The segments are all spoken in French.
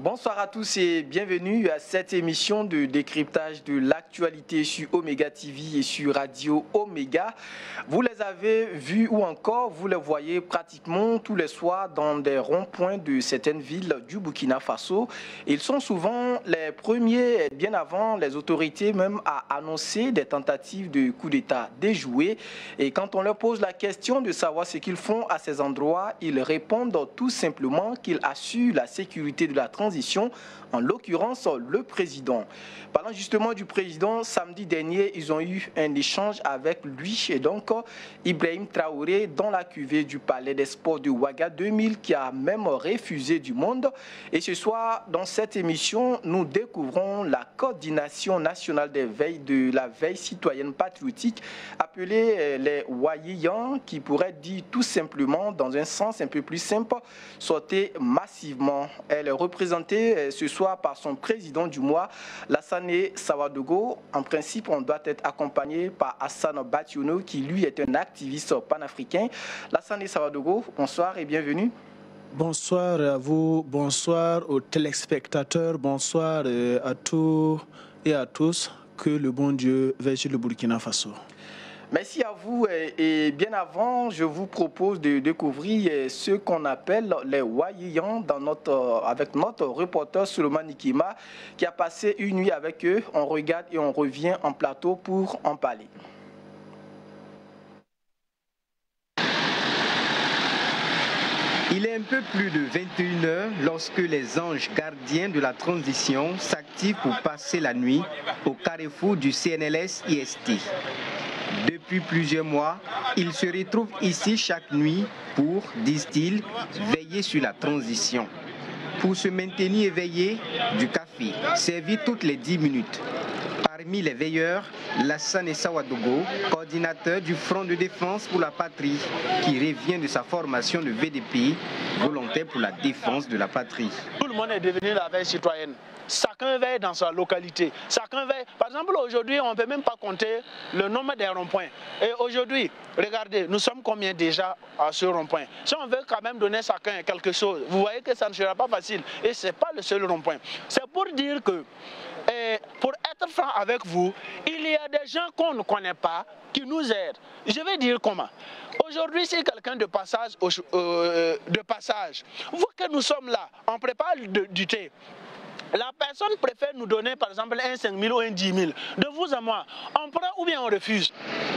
Bonsoir à tous et bienvenue à cette émission de décryptage de l'actualité sur Omega TV et sur Radio Omega. Vous les avez vus ou encore vous les voyez pratiquement tous les soirs dans des ronds-points de certaines villes du Burkina Faso. Ils sont souvent les premiers, bien avant les autorités même, à annoncer des tentatives de coup d'État déjouées. Et quand on leur pose la question de savoir ce qu'ils font à ces endroits, ils répondent tout simplement qu'ils assurent la sécurité de la transition, en l'occurrence le président. Parlant justement du président, samedi dernier, ils ont eu un échange avec lui et donc Ibrahim Traoré dans la cuvée du Palais des Sports de Ouaga 2000 qui a même refusé du monde. Et ce soir, dans cette émission, nous découvrons la coordination nationale des veilles de la veille citoyenne patriotique appelée les Wayiyan qui pourrait dire tout simplement, dans un sens un peu plus simple, sortez massivement. Elle est représentée ce soir par son président du mois, Lassane Sawadogo. En principe, on doit être accompagné par Hassan Bationo, qui lui est un activiste panafricain. Lassane Sawadogo, bonsoir et bienvenue. Bonsoir à vous, bonsoir aux téléspectateurs, bonsoir à tous et à tous. Que le bon Dieu veille sur le Burkina Faso. Merci à vous et bien avant, je vous propose de découvrir ce qu'on appelle les Wayiyan avec notre reporter Suleiman Nikima qui a passé une nuit avec eux. On regarde et on revient en plateau pour en parler. Il est un peu plus de 21h lorsque les anges gardiens de la transition s'activent pour passer la nuit au carrefour du CNLS-IST. Depuis plusieurs mois, ils se retrouvent ici chaque nuit pour, disent-ils, veiller sur la transition. Pour se maintenir éveillés, du café, servi toutes les 10 minutes. Parmi les veilleurs, Lassane Sawadogo, coordinateur du Front de défense pour la patrie, qui revient de sa formation de VDP, volontaire pour la défense de la patrie. Tout le monde est devenu la veille citoyenne. Chacun veille dans sa localité. Chacun veille. Par exemple, aujourd'hui, on ne peut même pas compter le nombre des ronds-points. Et aujourd'hui, regardez, nous sommes combien déjà à ce rond-point? Si on veut quand même donner chacun quelque chose, vous voyez que ça ne sera pas facile. Et ce n'est pas le seul rond-point. C'est pour dire que, pour être franc avec vous, il y a des gens qu'on ne connaît pas qui nous aident. Je vais dire comment. Aujourd'hui, si quelqu'un de passage, vous que nous sommes là, on prépare du thé. La personne préfère nous donner par exemple un 5 000 ou un 10 000. De vous à moi, on prend ou bien on refuse.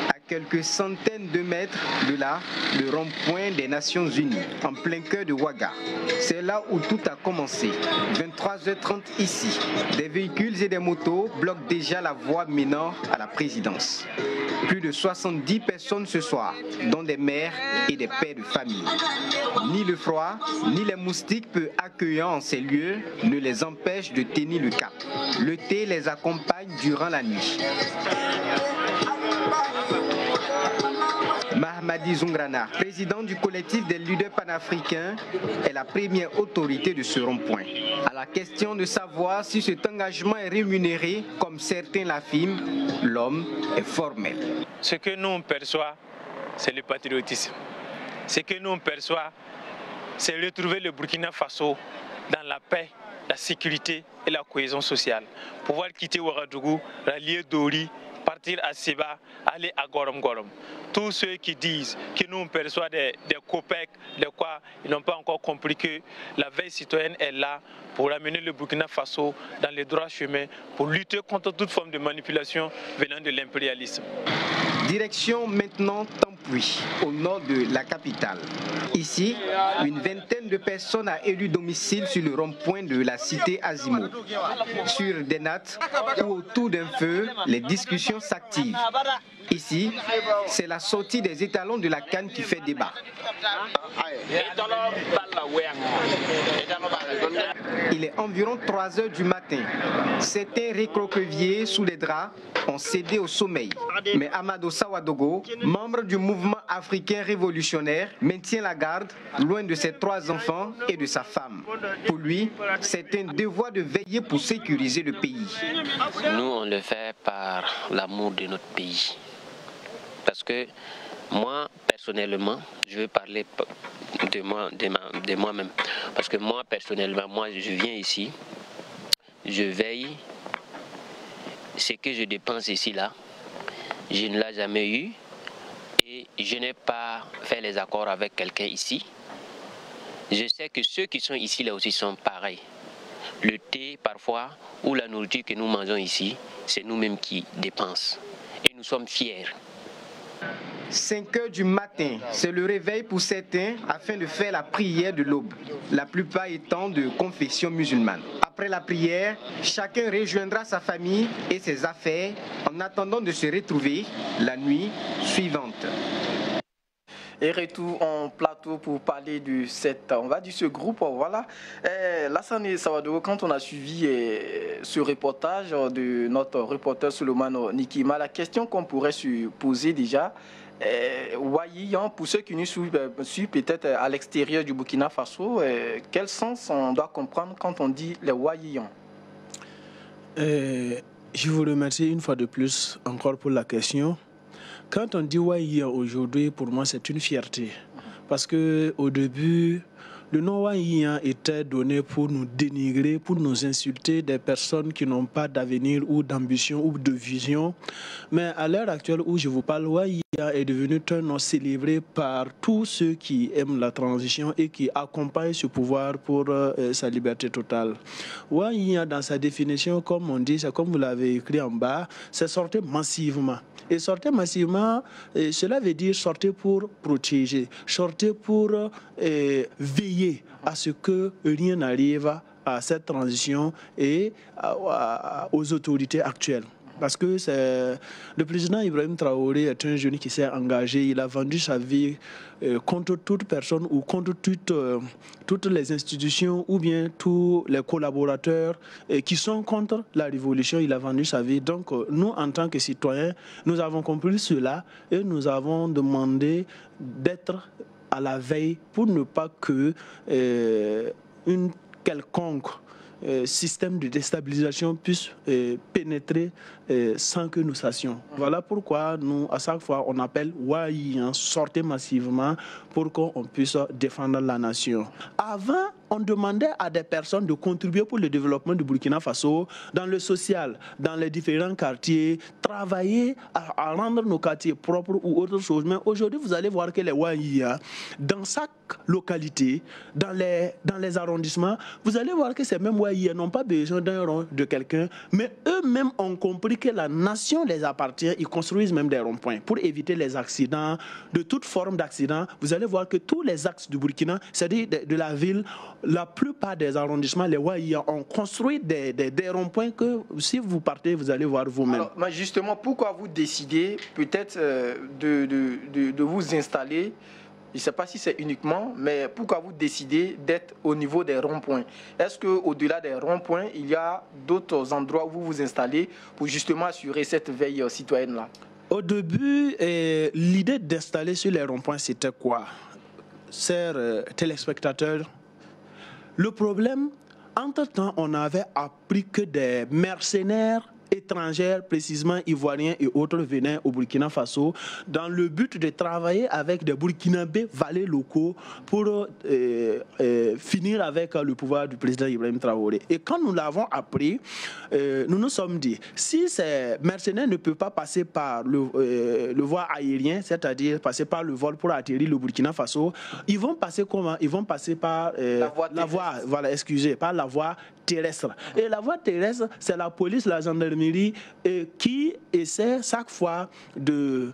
À quelques centaines de mètres de là, le rond-point des Nations Unies, en plein cœur de Ouaga. C'est là où tout a commencé. 23h30 ici. Des véhicules et des motos bloquent déjà la voie menant à la présidence. Plus de 70 personnes ce soir, dont des mères et des pères de famille. Ni le froid, ni les moustiques peu accueillants en ces lieux ne les empêchent de tenir le cap. Le thé les accompagne durant la nuit. Mahamadi Zoungrana, président du collectif des leaders panafricains, est la première autorité de ce rond-point. À la question de savoir si cet engagement est rémunéré, comme certains l'affirment, l'homme est formel. Ce que nous on perçoit, c'est le patriotisme. Ce que nous on perçoit, c'est retrouver le Burkina Faso dans la paix, la sécurité et la cohésion sociale. Pouvoir quitter Ouagadougou, rallier Dori, partir à Seba, aller à Gorom Gorom. Tous ceux qui disent que nous on perçoit des COPEC, de quoi, ils n'ont pas encore compris que la veille citoyenne est là pour amener le Burkina Faso dans les droits chemins, pour lutter contre toute forme de manipulation venant de l'impérialisme. Direction maintenant Tampoui, au nord de la capitale. Ici, une vingtaine de personnes a élu domicile sur le rond-point de la cité Azimo. Sur des nattes ou autour d'un feu, les discussions s'activent. Ici, c'est la sortie des étalons de la canne qui fait débat. Il est environ 3 h du matin. Certains recroquevillés sous les draps ont cédé au sommeil. Mais Amadou Sawadogo, membre du mouvement africain révolutionnaire, maintient la garde loin de ses 3 enfants et de sa femme. Pour lui, c'est un devoir de veiller pour sécuriser le pays. Nous, on le fait par l'amour de notre pays. Parce que Moi, personnellement, je veux parler de moi-même. Parce que moi, personnellement, moi, je viens ici, je veille. Ce que je dépense ici, là, je ne l'ai jamais eu. Et je n'ai pas fait les accords avec quelqu'un ici. Je sais que ceux qui sont ici, là aussi, sont pareils. Le thé, parfois, ou la nourriture que nous mangeons ici, c'est nous-mêmes qui dépensons. Et nous sommes fiers. 5 heures du matin, c'est le réveil pour certains afin de faire la prière de l'aube, la plupart étant de confession musulmane. Après la prière, chacun rejoindra sa famille et ses affaires en attendant de se retrouver la nuit suivante. Et retour en plateau pour parler de ce groupe. Voilà. Lassane Sawadoro, quand on a suivi ce reportage de notre reporter Solomon Nikima, la question qu'on pourrait se poser déjà, Wayiyan, pour ceux qui nous suivent peut-être à l'extérieur du Burkina Faso, quel sens on doit comprendre quand on dit les Wayiyan? Je vous remercie une fois de plus encore pour la question. Quand on dit Wayiyan aujourd'hui, pour moi, c'est une fierté. Parce qu'au début, le nom Wayiyan était donné pour nous dénigrer, pour nous insulter des personnes qui n'ont pas d'avenir ou d'ambition ou de vision. Mais à l'heure actuelle où je vous parle, Wayiyan est devenu un nom célébré par tous ceux qui aiment la transition et qui accompagnent ce pouvoir pour sa liberté totale. Wayiyan, dans sa définition, comme on dit, c'est comme vous l'avez écrit en bas, c'est sortir massivement. Et sortir massivement, cela veut dire sortir pour protéger, sortir pour veiller à ce que rien n'arrive à cette transition et aux autorités actuelles. Parce que le président Ibrahim Traoré est un jeune qui s'est engagé, il a vendu sa vie contre toute personne ou contre toutes les institutions ou bien tous les collaborateurs qui sont contre la révolution, il a vendu sa vie. Donc nous, en tant que citoyens, nous avons compris cela et nous avons demandé d'être à la veille pour ne pas que une quelconque système de déstabilisation puisse pénétrer sans que nous sachions. Voilà pourquoi nous, à chaque fois, on appelle Wayiyan, sortez massivement pour qu'on puisse défendre la nation. Avant, on demandait à des personnes de contribuer pour le développement du Burkina Faso dans le social, dans les différents quartiers, travailler à rendre nos quartiers propres ou autre chose. Mais aujourd'hui, vous allez voir que les Wayiyan, dans chaque localité, dans les arrondissements, vous allez voir que ces mêmes Wayiyan n'ont pas besoin d'un rond de quelqu'un, mais eux-mêmes ont compris que la nation les appartient. Ils construisent même des ronds-points pour éviter les accidents, de toute forme d'accident. Vous allez voir que tous les axes du Burkina, c'est-à-dire de la ville, la plupart des arrondissements, les Wayiyan ont construit des ronds-points que si vous partez, vous allez voir vous-même. Alors, mais justement, pourquoi vous décidez peut-être de vous installer? Je ne sais pas si c'est uniquement, mais pourquoi vous décidez d'être au niveau des ronds-points? Est-ce qu'au-delà des ronds-points, il y a d'autres endroits où vous vous installez pour justement assurer cette veille citoyenne-là? Au début, l'idée d'installer sur les ronds-points, c'était quoi? Chers téléspectateurs, le problème, entre-temps, on avait appris que des mercenaires étrangères, précisément ivoiriens et autres, venaient au Burkina Faso dans le but de travailler avec des Burkinabés valets locaux pour finir avec le pouvoir du président Ibrahim Traoré. Et quand nous l'avons appris, nous nous sommes dit, si ces mercenaires ne peuvent pas passer par le voie aérien, c'est-à-dire passer par le vol pour atterrir le Burkina Faso, ils vont passer comment? Ils vont passer par la voie terrestre. Et la voie terrestre, c'est la police, la gendarmerie qui essaie chaque fois de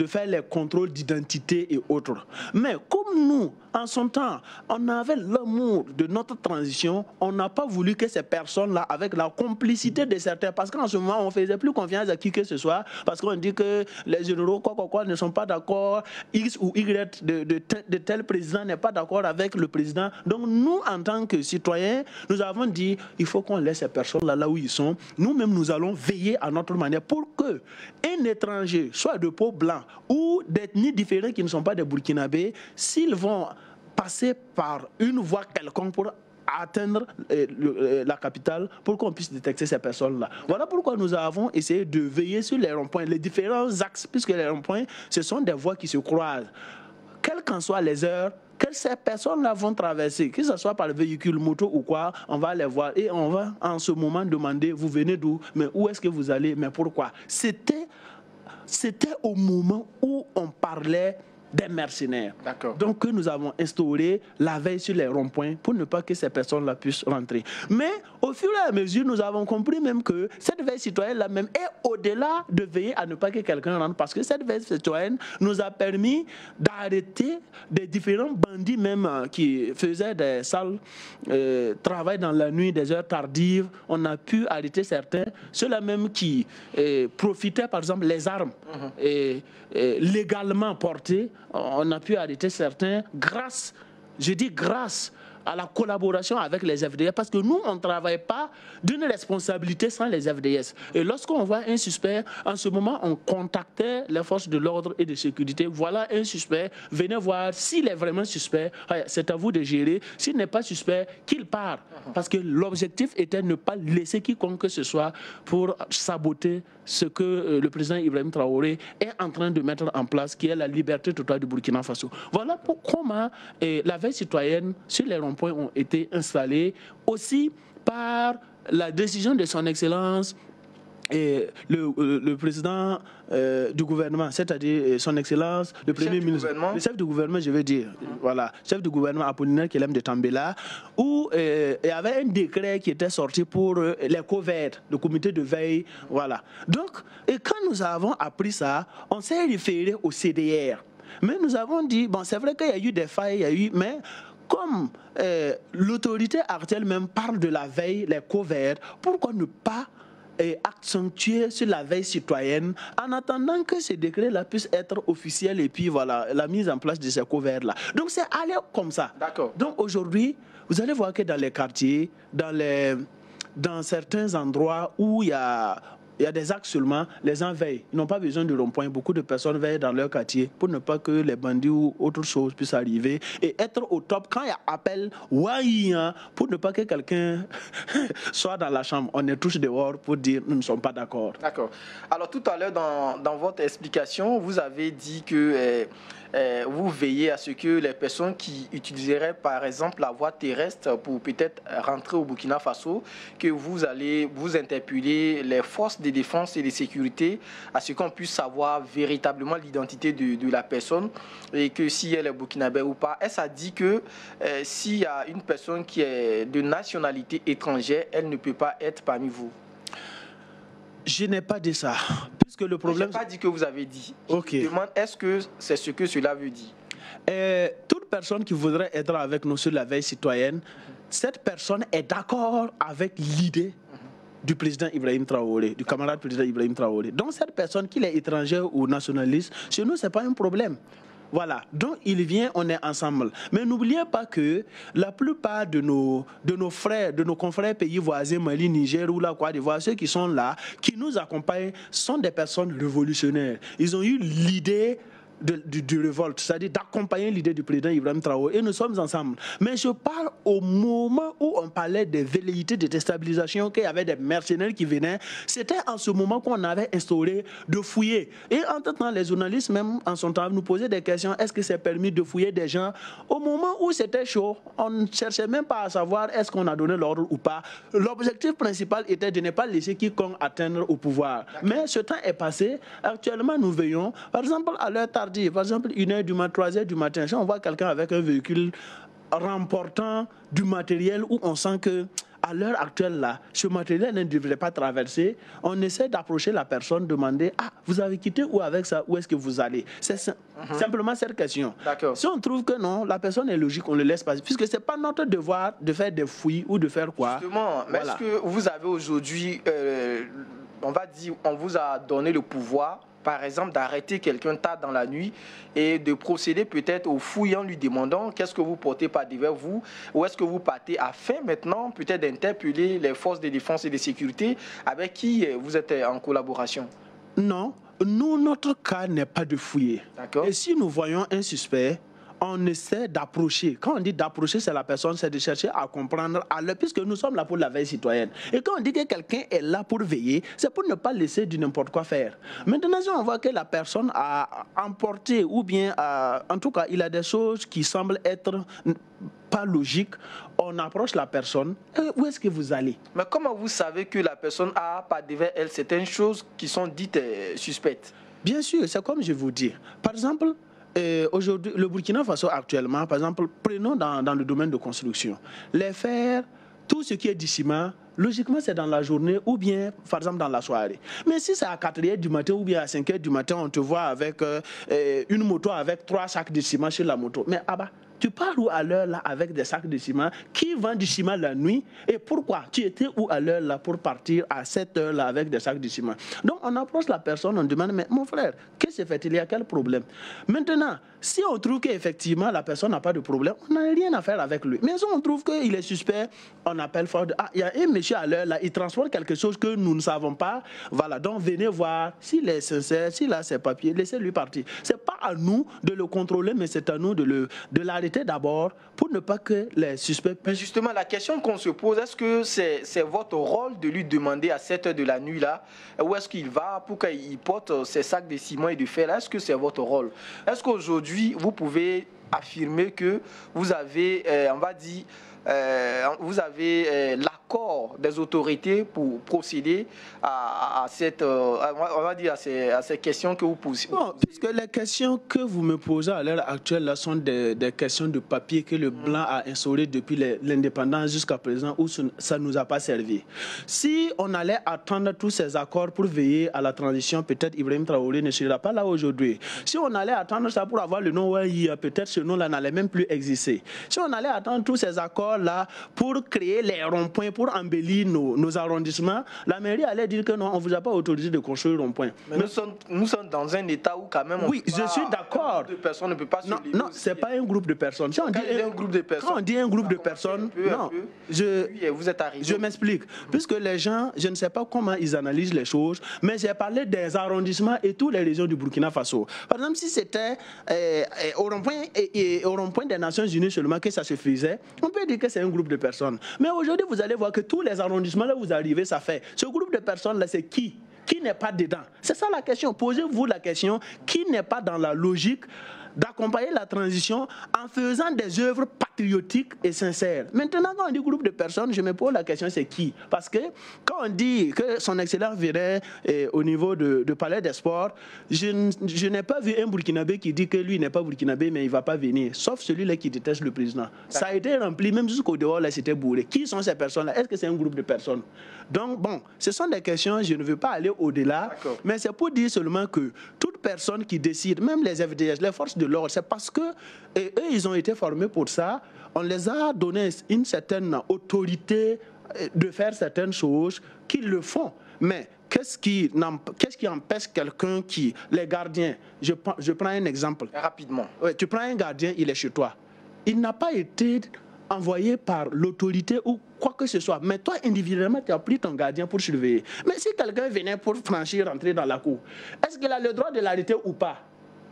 faire les contrôles d'identité et autres. Mais comme nous, en son temps, on avait l'amour de notre transition, on n'a pas voulu que ces personnes-là, avec la complicité de certains, parce qu'en ce moment, on ne faisait plus confiance à qui que ce soit, parce qu'on dit que les généraux, quoi, ne sont pas d'accord, X ou Y de tel président n'est pas d'accord avec le président. Donc nous, en tant que citoyens, nous avons dit, il faut qu'on laisse ces personnes-là là où ils sont. Nous-mêmes, nous allons veiller à notre manière pour qu'un étranger, soit de peau blanc ou d'ethnies différentes qui ne sont pas des Burkinabés, s'ils vont passer par une voie quelconque pour atteindre la capitale pour qu'on puisse détecter ces personnes-là. Voilà pourquoi nous avons essayé de veiller sur les ronds-points, les différents axes, puisque les ronds-points, ce sont des voies qui se croisent. Quelles qu'en soient les heures, que ces personnes-là vont traverser, que ce soit par véhicule, moto ou quoi, on va les voir et on va en ce moment demander, vous venez d'où, mais où est-ce que vous allez, mais pourquoi? C'était au moment où on parlait des mercenaires. Donc que nous avons instauré la veille sur les ronds-points pour ne pas que ces personnes-là puissent rentrer. Mais au fur et à mesure, nous avons compris même que cette veille citoyenne-là même est au-delà de veiller à ne pas que quelqu'un rentre, parce que cette veille citoyenne nous a permis d'arrêter des différents bandits même qui faisaient des sales travail dans la nuit, des heures tardives. On a pu arrêter certains, ceux-là même qui profitaient par exemple les armes légalement portées. On a pu arrêter certains grâce, je dis grâce à la collaboration avec les FDS, parce que nous, on ne travaille pas d'une responsabilité sans les FDS. Et lorsqu'on voit un suspect, en ce moment, on contactait les forces de l'ordre et de sécurité. Voilà un suspect, venez voir s'il est vraiment suspect, c'est à vous de gérer. S'il n'est pas suspect, qu'il part. Parce que l'objectif était de ne pas laisser quiconque que ce soit pour saboter ce que le président Ibrahim Traoré est en train de mettre en place, qui est la liberté totale du Burkina Faso. Voilà comment la veille citoyenne sur les ronds-points ont été installés aussi par la décision de son Excellence et le président du gouvernement, c'est-à-dire son Excellence, le Premier ministre, le chef du gouvernement, je veux dire, voilà, chef du gouvernement Apollinaire Kelem de Tambela, où il y avait un décret qui était sorti pour les coverts, le comité de veille, voilà. Donc, et quand nous avons appris ça, on s'est référé au CDR. Mais nous avons dit, bon, c'est vrai qu'il y a eu des failles, mais comme l'autorité actuelle même parle de la veille, les coverts, pourquoi ne pas accentuer sur la veille citoyenne en attendant que ce décret-là puisse être officiel et puis voilà, la mise en place de ces couverts-là. Donc c'est aller comme ça. D'accord. Donc aujourd'hui, vous allez voir que dans les quartiers, dans certains endroits où il y a des actes seulement, les gens veillent. Ils n'ont pas besoin de rond-point. Beaucoup de personnes veillent dans leur quartier pour ne pas que les bandits ou autre chose puissent arriver et être au top quand il y a appel pour ne pas que quelqu'un soit dans la chambre. On est tous dehors pour dire nous ne sommes pas d'accord. D'accord. Alors tout à l'heure dans votre explication, vous avez dit que vous veillez à ce que les personnes qui utiliseraient par exemple la voie terrestre pour peut-être rentrer au Burkina Faso, que vous allez vous interpeller les forces de défense et de sécurité à ce qu'on puisse savoir véritablement l'identité de la personne et que si elle est burkinabé ou pas. Est-ce à dire que s'il y a une personne qui est de nationalité étrangère, elle ne peut pas être parmi vous? Je n'ai pas dit ça. Puisque le problème... Je n'ai pas dit que vous avez dit. Okay. Je demande, est-ce que c'est ce que cela veut dire? Toute personne qui voudrait être avec nous sur la veille citoyenne, cette personne est d'accord avec l'idée du président Ibrahim Traoré, du camarade président Ibrahim Traoré. Donc cette personne, qu'il est étranger ou nationaliste, chez nous, ce n'est pas un problème. Voilà, donc il vient, on est ensemble. Mais n'oubliez pas que la plupart de nos frères, de nos confrères pays voisins, Mali, Niger ou la Côte d'Ivoire, ceux qui sont là, qui nous accompagnent, sont des personnes révolutionnaires. Ils ont eu l'idée de révolte, c'est-à-dire d'accompagner l'idée du président Ibrahim Traoré, et nous sommes ensemble. Mais je parle au moment où on parlait des velléités de déstabilisation, qu'il y avait des mercenaires qui venaient. C'était en ce moment qu'on avait instauré de fouiller. Et entre-temps, les journalistes, même en son temps, nous posaient des questions. Est-ce que c'est permis de fouiller des gens? Au moment où c'était chaud, on ne cherchait même pas à savoir est-ce qu'on a donné l'ordre ou pas. L'objectif principal était de ne pas laisser quiconque atteindre au pouvoir. Mais ce temps est passé. Actuellement, nous veillons, par exemple, à l'heure tardive, par exemple, 1h du matin, 3h du matin, si on voit quelqu'un avec un véhicule remportant du matériel où on sent que à l'heure actuelle, là, ce matériel ne devrait pas traverser, on essaie d'approcher la personne, demander « Ah, vous avez quitté où avec ça? Où est-ce que vous allez ?» C'est simplement cette question. Si on trouve que non, la personne est logique, on le laisse passer, puisque ce n'est pas notre devoir de faire des fouilles ou de faire quoi. Justement, mais est-ce que vous avez aujourd'hui, on va dire, on vous a donné le pouvoir, par exemple, d'arrêter quelqu'un tard dans la nuit et de procéder peut-être aux fouilles en lui demandant qu'est-ce que vous portez par devers vous, ou est-ce que vous partez afin maintenant peut-être d'interpeller les forces de défense et de sécurité avec qui vous êtes en collaboration? Non, nous, notre cas n'est pas de fouiller. Et si nous voyons un suspect, on essaie d'approcher. Quand on dit d'approcher, c'est la personne, c'est de chercher à comprendre, puisque nous sommes là pour la veille citoyenne. Et quand on dit que quelqu'un est là pour veiller, c'est pour ne pas laisser du n'importe quoi faire. Maintenant, si on voit que la personne a emporté, ou bien, en tout cas, il a des choses qui semblent être pas logiques, on approche la personne. Où est-ce que vous allez? Mais comment vous savez que la personne a pas devant elle certaines choses qui sont dites suspectes? Bien sûr, c'est comme je vous dis. Par exemple, aujourd'hui, le Burkina Faso actuellement, par exemple, prenons dans le domaine de construction, les fers, tout ce qui est du ciment, logiquement, c'est dans la journée ou bien, par exemple, dans la soirée. Mais si c'est à 4h du matin ou bien à 5h du matin, on te voit avec une moto avec 3 sacs de ciment sur la moto. Mais tu pars où à l'heure là avec des sacs de ciment? Qui vend du ciment la nuit? Et pourquoi? Tu étais où à l'heure là pour partir à cette heure là avec des sacs de ciment? Donc on approche la personne, on demande, mais mon frère, qu'est-ce que fait-il? Il y a quel problème? Maintenant, si on trouve qu'effectivement la personne n'a pas de problème, on n'a rien à faire avec lui. Mais si on trouve qu'il est suspect, on appelle fort. Il y a un monsieur à l'heure là, il transporte quelque chose que nous ne savons pas. Voilà, donc venez voir s'il est sincère, s'il a ses papiers, laissez-lui partir. C'est pas à nous de le contrôler, mais c'est à nous de l'arrêter d'abord pour ne pas que les suspects puissent... Mais justement, la question qu'on se pose, est-ce que c'est votre rôle de lui demander à 7 heures de la nuit là, où est-ce qu'il va pour qu'il porte ses sacs de ciment et de fer là? Est-ce que c'est votre rôle? Est-ce qu'aujourd'hui, vous pouvez affirmer que vous avez, on va dire, vous avez l'accord des autorités pour procéder à cette, on va dire à ces questions que vous posez? Non, puisque les questions que vous me posez à l'heure actuelle là sont des questions de papier que le blanc a instauré depuis l'indépendance jusqu'à présent, où ça ne nous a pas servi. Si on allait attendre tous ces accords pour veiller à la transition, peut-être Ibrahim Traoré ne sera pas là aujourd'hui. Si on allait attendre ça pour avoir le nom Ouaï, peut-être ce nom-là n'allait même plus exister. Si on allait attendre tous ces accords là pour créer les ronds-points, pour embellir nos arrondissements, la mairie allait dire que non, on ne vous a pas autorisé de construire rond-point. Mais nous sommes dans un état où quand même... Oui, je suis d'accord. Un groupe de personnes ne peut pas se lever. Non, ce n'est pas un groupe de personnes. Si on dit un groupe de personnes, quand on dit un groupe de personnes, non, vous êtes arrivé. Je m'explique. Puisque les gens, je ne sais pas comment ils analysent les choses, mais j'ai parlé des arrondissements et toutes les régions du Burkina Faso. Par exemple, si c'était au rond-point des Nations Unies seulement que ça se faisait, on peut dire que c'est un groupe de personnes. Mais aujourd'hui, vous allez voir que tous les arrondissements là où vous arrivez, ça fait. Ce groupe de personnes là, c'est qui? Qui n'est pas dedans? C'est ça la question. Posez-vous la question, qui n'est pas dans la logique d'accompagner la transition en faisant des œuvres patriotiques et sincères. Maintenant, quand on dit groupe de personnes, je me pose la question, c'est qui? Parce que quand on dit que son excellence virait au niveau de Palais des Sports, je n'ai pas vu un Burkinabé qui dit que lui n'est pas Burkinabé, mais il ne va pas venir, sauf celui-là qui déteste le président. Ça a été rempli, même jusqu'au dehors, là, c'était bourré. Qui sont ces personnes-là? Est-ce que c'est un groupe de personnes? Donc, bon, ce sont des questions, je ne veux pas aller au-delà, mais c'est pour dire seulement que toute personne qui décide, même les FDS, les forces de l'ordre, c'est parce que eux, ils ont été formés pour ça. On les a donné une certaine autorité de faire certaines choses qu'ils le font. Mais qu'est-ce qui empêche quelqu'un qui... Les gardiens, je prends un exemple. Rapidement. Ouais, tu prends un gardien, il est chez toi. Il n'a pas été envoyé par l'autorité ou quoi que ce soit. Mais toi, individuellement, tu as pris ton gardien pour surveiller. Mais si quelqu'un venait pour franchir, rentrer dans la cour, est-ce qu'il a le droit de l'arrêter ou pas?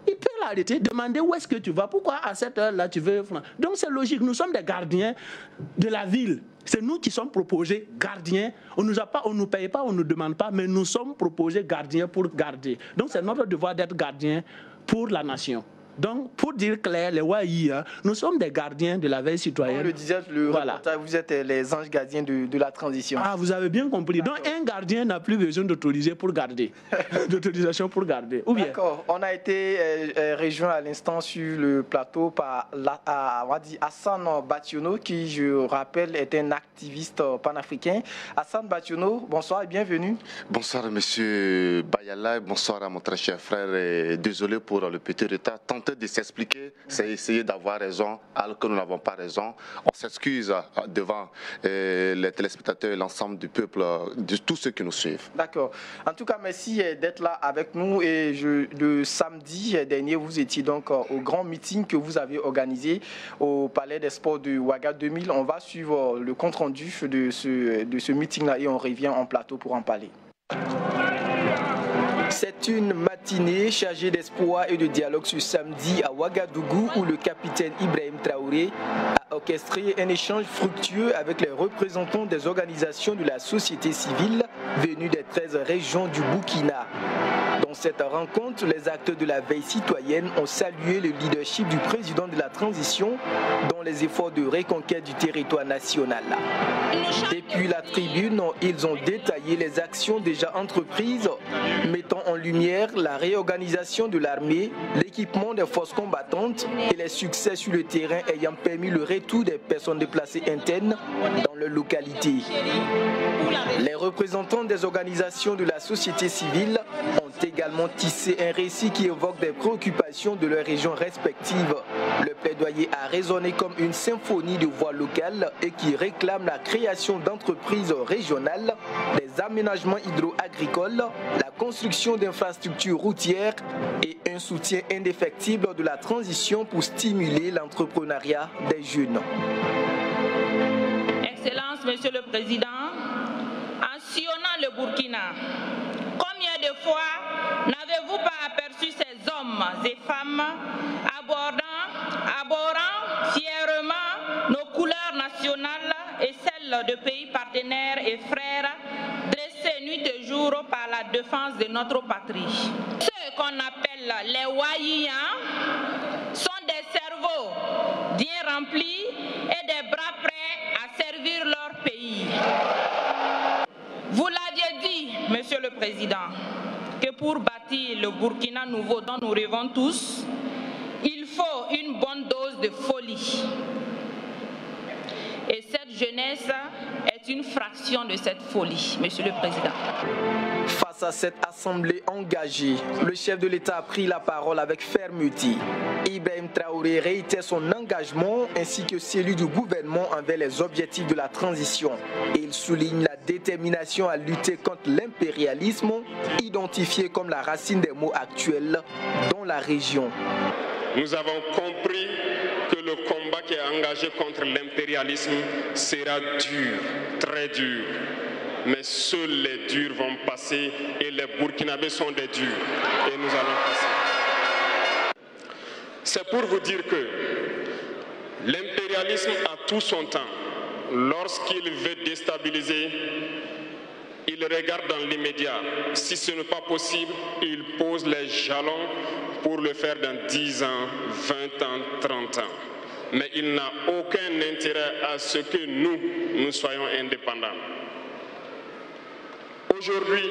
Il peut l'arrêter, demander où est-ce que tu vas, pourquoi à cette heure-là tu veux... Donc c'est logique, nous sommes des gardiens de la ville. C'est nous qui sommes proposés gardiens. On ne nous paye pas, on ne nous demande pas, mais nous sommes proposés gardiens pour garder. Donc c'est notre devoir d'être gardiens pour la nation. Donc, pour dire clair, les Waï, nous sommes des gardiens de la veille citoyenne. On le disait, reportage, vous êtes les anges gardiens de la transition. Ah, vous avez bien compris. Donc, un gardien n'a plus besoin d'autorisation pour garder. Ou bien. D'accord. On a été rejoint à l'instant sur le plateau par Hassan Bationo, qui, je rappelle, est un activiste panafricain. Hassan Bationo, bonsoir et bienvenue. Bonsoir, monsieur Bayala, bonsoir à mon très cher frère. Et désolé pour le petit retard. De s'expliquer, c'est essayer d'avoir raison alors que nous n'avons pas raison. On s'excuse devant les téléspectateurs et l'ensemble du peuple, de tous ceux qui nous suivent. D'accord. En tout cas, merci d'être là avec nous. Et le samedi dernier, vous étiez donc au grand meeting que vous avez organisé au Palais des Sports de Ouaga 2000. On va suivre le compte-rendu de ce meeting-là et on revient en plateau pour en parler. C'est une matinée chargée d'espoir et de dialogue ce samedi à Ouagadougou où le capitaine Ibrahim Traoré a orchestré un échange fructueux avec les représentants des organisations de la société civile venues des 13 régions du Burkina. Dans cette rencontre, les acteurs de la veille citoyenne ont salué le leadership du président de la transition dans les efforts de reconquête du territoire national. Depuis la tribune, ils ont détaillé les actions déjà entreprises, mettant en lumière la réorganisation de l'armée, l'équipement des forces combattantes et les succès sur le terrain ayant permis le retour des personnes déplacées internes dans leur localité. Les représentants des organisations de la société civile ont également tissé un récit qui évoque des préoccupations de leurs régions respectives. Le plaidoyer a résonné comme une symphonie de voix locales et qui réclame la création d'entreprises régionales, des aménagements hydro-agricoles, la construction d'infrastructures routières et un soutien indéfectible de la transition pour stimuler l'entrepreneuriat des jeunes. Excellence, Monsieur le Président, en sillonnant le Burkina, combien de fois n'avez-vous pas aperçu ces hommes et femmes arborant fièrement nos couleurs nationales et celles de pays partenaires et frères, dressés nuit et jour par la défense de notre patrie? Ceux qu'on appelle les Wayians sont des cerveaux bien remplis et des bras prêts à servir leur pays. Vous l'aviez dit, Monsieur le Président, que pour bâtir le Burkina nouveau dont nous rêvons tous, il faut une bonne dose de folie. Et cette jeunesse est une fraction de cette folie, Monsieur le Président. Face à cette assemblée engagée, le chef de l'État a pris la parole avec fermeté. Ibrahim Traoré réitère son engagement ainsi que celui du gouvernement envers les objectifs de la transition. Et il souligne la détermination à lutter contre l'impérialisme, identifié comme la racine des maux actuels dans la région. Nous avons compris que le combat qui est engagé contre l'impérialisme sera dur, très dur. Mais seuls les durs vont passer et les Burkinabés sont des durs. Et nous allons passer. C'est pour vous dire que l'impérialisme a tout son temps. Lorsqu'il veut déstabiliser, il regarde dans l'immédiat. Si ce n'est pas possible, il pose les jalons pour le faire dans 10 ans, 20 ans, 30 ans. Mais il n'a aucun intérêt à ce que nous soyons indépendants. Aujourd'hui,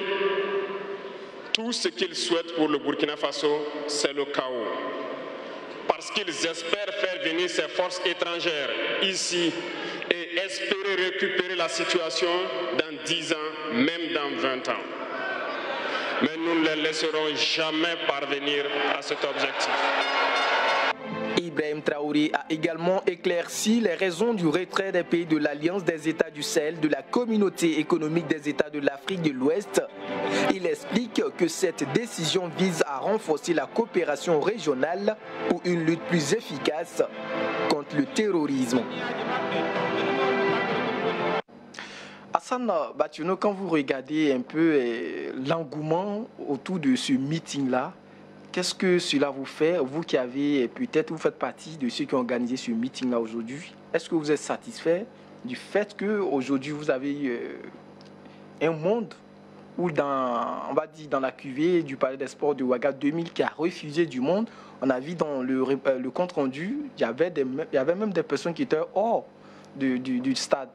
tout ce qu'ils souhaitent pour le Burkina Faso, c'est le chaos. Parce qu'ils espèrent faire venir ces forces étrangères ici et espérer récupérer la situation dans 10 ans, même dans 20 ans. Mais nous ne les laisserons jamais parvenir à cet objectif. Ibrahim Traoré a également éclairci les raisons du retrait des pays de l'Alliance des États du Sahel de la Communauté économique des États de l'Afrique de l'Ouest. Il explique que cette décision vise à renforcer la coopération régionale pour une lutte plus efficace contre le terrorisme. Hassan Batiouno, quand vous regardez un peu l'engouement autour de ce meeting-là, qu'est-ce que cela vous fait, vous qui avez peut-être, vous faites partie de ceux qui ont organisé ce meeting-là aujourd'hui? Est-ce que vous êtes satisfait du fait qu'aujourd'hui vous avez un monde où on va dire dans la cuvée du Palais des Sports de Ouaga 2000 qui a refusé du monde? On a vu dans le compte rendu, il y avait même des personnes qui étaient hors du stade.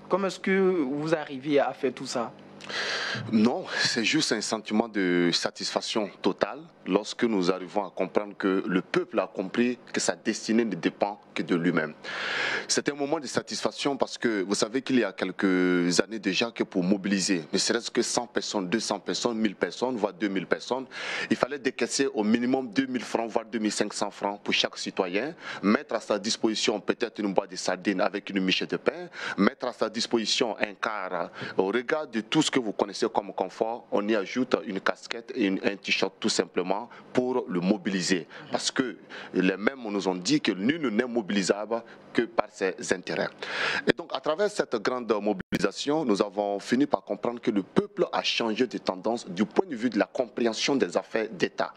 Comment est-ce que vous arrivez à faire tout ça? Non, c'est juste un sentiment de satisfaction totale lorsque nous arrivons à comprendre que le peuple a compris que sa destinée ne dépend que de lui-même. C'est un moment de satisfaction parce que vous savez qu'il y a quelques années déjà que pour mobiliser, ne serait-ce que 100 personnes, 200 personnes, 1000 personnes, voire 2000 personnes, il fallait décaisser au minimum 2000 francs, voire 2500 francs pour chaque citoyen, mettre à sa disposition peut-être une boîte de sardines avec une miche de pain, mettre à sa disposition un quart au regard de tout ce ce que vous connaissez comme confort, on y ajoute une casquette et un t-shirt tout simplement pour le mobiliser. Parce que les mêmes nous ont dit que nul n'est mobilisable que par ses intérêts. Et donc à travers cette grande mobilisation, nous avons fini par comprendre que le peuple a changé de tendance du point de vue de la compréhension des affaires d'État.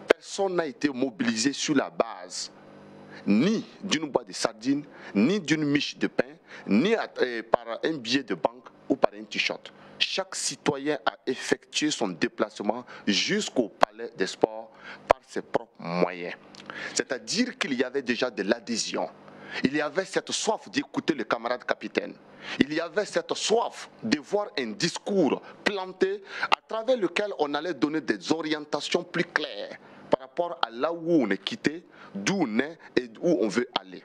Personne n'a été mobilisé sur la base ni d'une boîte de sardines, ni d'une miche de pain, ni par un billet de banque ou par un t-shirt. Chaque citoyen a effectué son déplacement jusqu'au palais des sports par ses propres moyens. C'est-à-dire qu'il y avait déjà de l'adhésion. Il y avait cette soif d'écouter le camarade capitaine. Il y avait cette soif de voir un discours planté à travers lequel on allait donner des orientations plus claires par rapport à là où on est quitté, d'où on est et où on veut aller.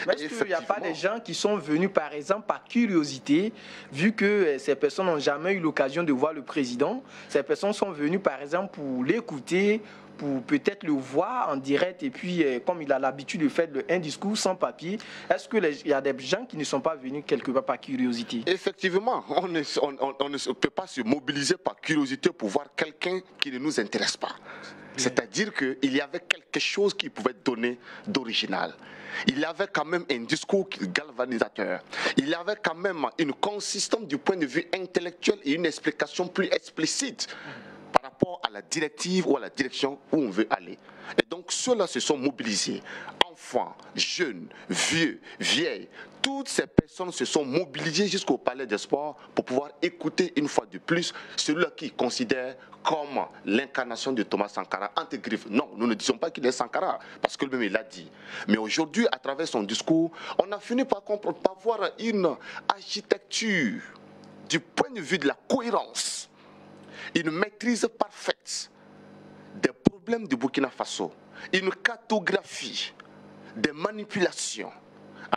Est-ce qu'il n'y a pas des gens qui sont venus, par exemple, par curiosité, vu que ces personnes n'ont jamais eu l'occasion de voir le président, ces personnes sont venues, par exemple, pour l'écouter, pour peut-être le voir en direct, et puis, comme il a l'habitude de faire un discours sans papier, est-ce qu'il y a des gens qui ne sont pas venus quelque part par curiosité? Effectivement, on ne peut pas se mobiliser par curiosité pour voir quelqu'un qui ne nous intéresse pas. C'est-à-dire qu'il y avait quelque chose qui pouvait donner d'original. Il y avait quand même un discours galvanisateur. Il y avait quand même une consistance du point de vue intellectuel et une explication plus explicite par rapport à la directive ou à la direction où on veut aller. Et donc ceux-là se sont mobilisés. Enfants, jeunes, vieux, vieilles, toutes ces personnes se sont mobilisées jusqu'au palais des sports pour pouvoir écouter une fois de plus celui-là qui considère comme l'incarnation de Thomas Sankara entre griffes. Non, nous ne disons pas qu'il est Sankara, parce que lui-même il l'a dit. Mais aujourd'hui, à travers son discours, on a fini par comprendre, par voir une architecture du point de vue de la cohérence, une maîtrise parfaite des problèmes du Burkina Faso, une cartographie des manipulations,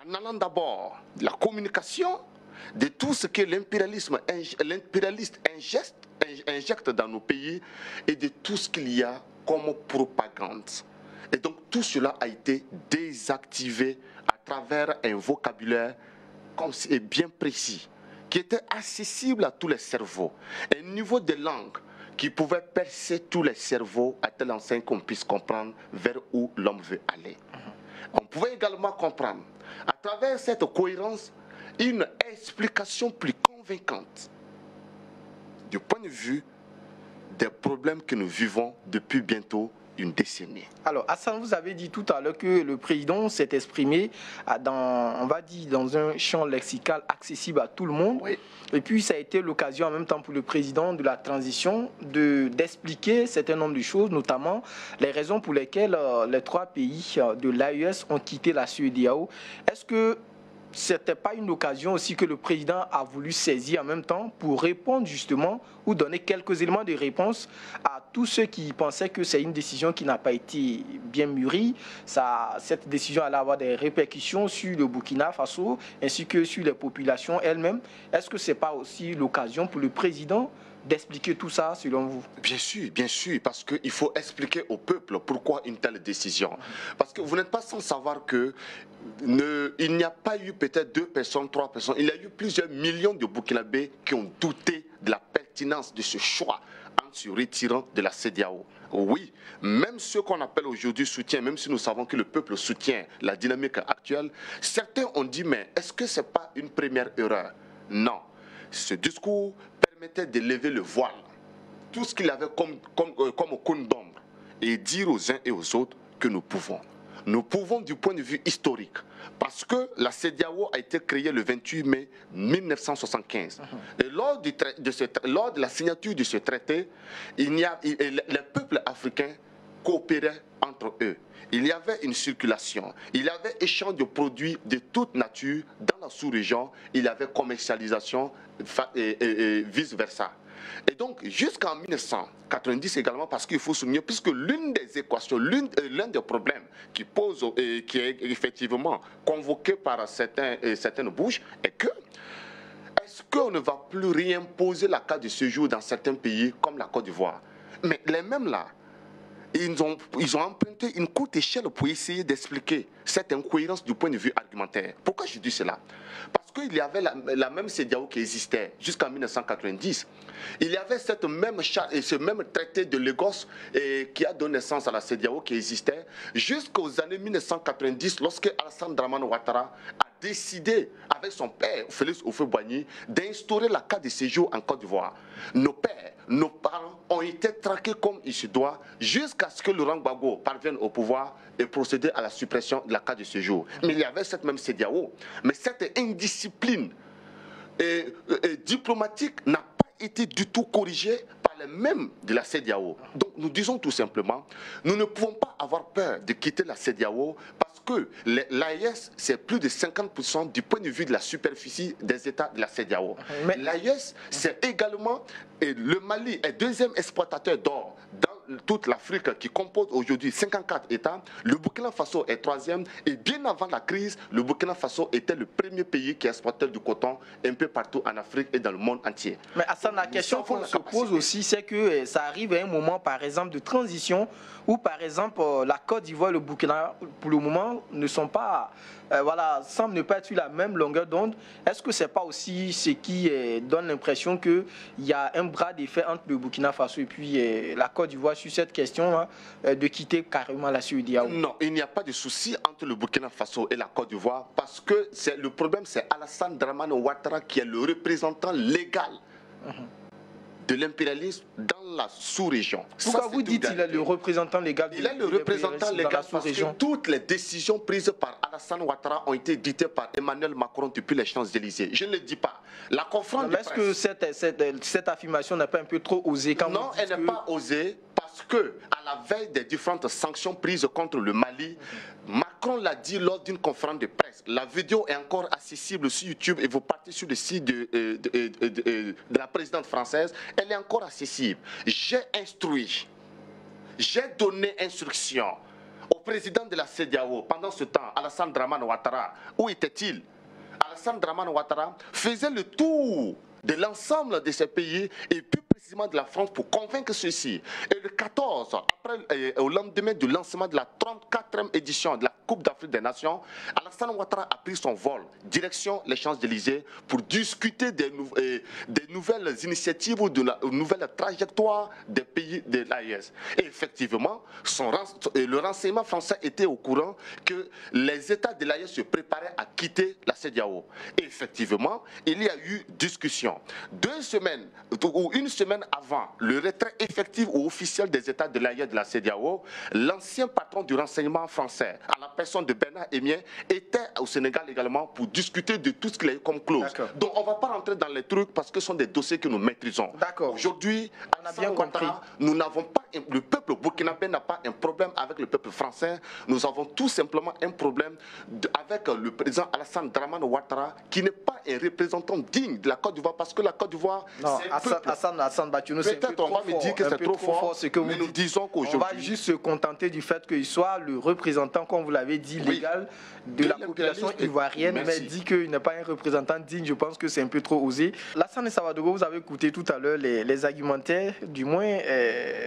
en allant d'abord de la communication, de tout ce que l'impérialiste injecte dans nos pays et de tout ce qu'il y a comme propagande. Et donc tout cela a été désactivé à travers un vocabulaire bien précis, qui était accessible à tous les cerveaux, un niveau de langue qui pouvait percer tous les cerveaux à tel enseigne qu'on puisse comprendre vers où l'homme veut aller. On pouvait également comprendre, à travers cette cohérence, une explication plus convaincante du point de vue des problèmes que nous vivons depuis bientôt une décennie. Alors, Hassan, vous avez dit tout à l'heure que le président s'est exprimé dans un champ lexical accessible à tout le monde. Oui. Et puis, ça a été l'occasion en même temps pour le président de la transition d'expliquer un certain nombre de choses, notamment les raisons pour lesquelles les trois pays de l'AES ont quitté la CEDEAO. Est-ce que c'était pas une occasion aussi que le président a voulu saisir en même temps pour répondre justement ou donner quelques éléments de réponse à tous ceux qui pensaient que c'est une décision qui n'a pas été bien mûrie? Cette décision allait avoir des répercussions sur le Burkina Faso ainsi que sur les populations elles-mêmes. Est-ce que c'est pas aussi l'occasion pour le président d'expliquer tout ça selon vous? Bien sûr, parce qu'il faut expliquer au peuple pourquoi une telle décision. Parce que vous n'êtes pas sans savoir que il n'y a pas eu peut-être 2 personnes, 3 personnes, il y a eu plusieurs millions de Burkinabés qui ont douté de la pertinence de ce choix en se retirant de la CEDEAO. Oui, même ceux qu'on appelle aujourd'hui soutien, même si nous savons que le peuple soutient la dynamique actuelle, certains ont dit, mais est-ce que ce n'est pas une première erreur? Non. Ce discours permettait de lever le voile, tout ce qu'il avait comme cône d'ombre, et dire aux uns et aux autres que nous pouvons. Nous pouvons du point de vue historique, parce que la CEDEAO a été créée le 28 mai 1975. Et lors de la signature de ce traité, les peuples africains coopéraient entre eux. Il y avait une circulation, il y avait échange de produits de toute nature dans la sous-région, il y avait commercialisation et vice-versa. Et donc, jusqu'en 1990 également, parce qu'il faut souligner, puisque l'une des équations, l'un des problèmes qui pose et qui est effectivement convoqué par certaines bouches, est que est-ce qu'on ne va plus réimposer la carte de séjour dans certains pays comme la Côte d'Ivoire? Mais les mêmes là, ils ont emprunté une courte échelle pour essayer d'expliquer cette incohérence du point de vue argumentaire. Pourquoi je dis cela? Parce qu'il y avait la même CEDEAO qui existait jusqu'en 1990. Il y avait cette même charte et ce même traité de Lagos qui a donné naissance à la CEDEAO qui existait jusqu'aux années 1990 lorsque Alassane Dramane Ouattara a décidé avec son père Félix Houphouët-Boigny d'instaurer la carte de séjour en Côte d'Ivoire. Nos pères, nos parents ont été traqués comme il se doit jusqu'à ce que Laurent Gbagbo parvienne au pouvoir et procéder à la suppression de la carte de séjour. Mais il y avait cette même CEDEAO. Mais cette indiscipline diplomatique n'a pas été du tout corrigée par les mêmes de la CEDEAO. Donc nous disons tout simplement, nous ne pouvons pas avoir peur de quitter la CEDEAO parce que l'AES, c'est plus de 50% du point de vue de la superficie des États de la CEDEAO. L'AES, c'est également, le Mali est deuxième exploitateur d'or dans toute l'Afrique qui compose aujourd'hui 54 États. Le Burkina Faso est troisième et bien avant la crise, le Burkina Faso était le premier pays qui exportait du coton un peu partout en Afrique et dans le monde entier. Mais Hassan, la question qu'on se pose aussi, c'est que ça arrive à un moment, par exemple, de transition où, par exemple, la Côte d'Ivoire et le Burkina, pour le moment, ne sont pas, semblent ne pas être sur la même longueur d'onde. Est-ce que ce n'est pas aussi ce qui donne l'impression qu'il y a un bras d'effet entre le Burkina Faso et puis la Côte d'Ivoire sur cette question de quitter carrément la CEDEAO? Non, il n'y a pas de souci entre le Burkina Faso et la Côte d'Ivoire parce que le problème, c'est Alassane Dramane Ouattara qui est le représentant légal de l'impérialisme dans la sous-région. Pourquoi vous dites qu'il est le représentant légal de l'impérialisme dans la sous-région? Il est le représentant légal parce que toutes les décisions prises par Alassane Ouattara ont été dictées par Emmanuel Macron depuis les Champs-Élysées. Je ne le dis pas. La conférence de presse... Est-ce que cette affirmation n'est pas un peu trop osée quand Non, elle n'est pas osée parce que à la veille des différentes sanctions prises contre le Mali, Macron l'a dit lors d'une conférence de presse. La vidéo est encore accessible sur YouTube et vous partez sur le site de la présidente française. Elle est encore accessible. J'ai instruit, j'ai donné instruction au président de la CEDEAO pendant ce temps, Alassane Dramane Ouattara. Où était-il? Alassane Dramane Ouattara faisait le tour de l'ensemble de ces pays et plus précisément de la France pour convaincre ceux-ci. Et le 14, au lendemain du lancement de la 34e édition de la Coupe d'Afrique des Nations, Alassane Ouattara a pris son vol direction les Champs-Élysées pour discuter des nouvelles initiatives ou de la nouvelle trajectoire des pays de l'AES. Et effectivement, le renseignement français était au courant que les États de l'AES se préparaient à quitter la CEDEAO. Et effectivement, il y a eu discussion. 2 semaines ou une semaine avant le retrait effectif ou officiel des États de l'AES de la CEDEAO, l'ancien patron du renseignement français, à la personne de Bernard Hémien, était au Sénégal également pour discuter de tout ce qu'il y a eu comme clause. Donc on ne va pas rentrer dans les trucs parce que ce sont des dossiers que nous maîtrisons. Aujourd'hui, on a bien compris. Nous n'avons pas, le peuple burkinabé n'a pas un problème avec le peuple français. Nous avons tout simplement un problème avec le président Alassane Dramane Ouattara qui n'est pas un représentant digne de la Côte d'Ivoire parce que la Côte d'Ivoire, Hassan Bachounou, c'est peut-être on va me dire que c'est trop fort, mais nous disons qu'aujourd'hui... On va juste se contenter du fait qu'il soit le représentant, comme vous l'avez dit, légal de la population ivoirienne, mais dit qu'il n'est pas un représentant digne. Je pense que c'est un peu trop osé. Lassana Savadogo, vous avez écouté tout à l'heure les argumentaires, du moins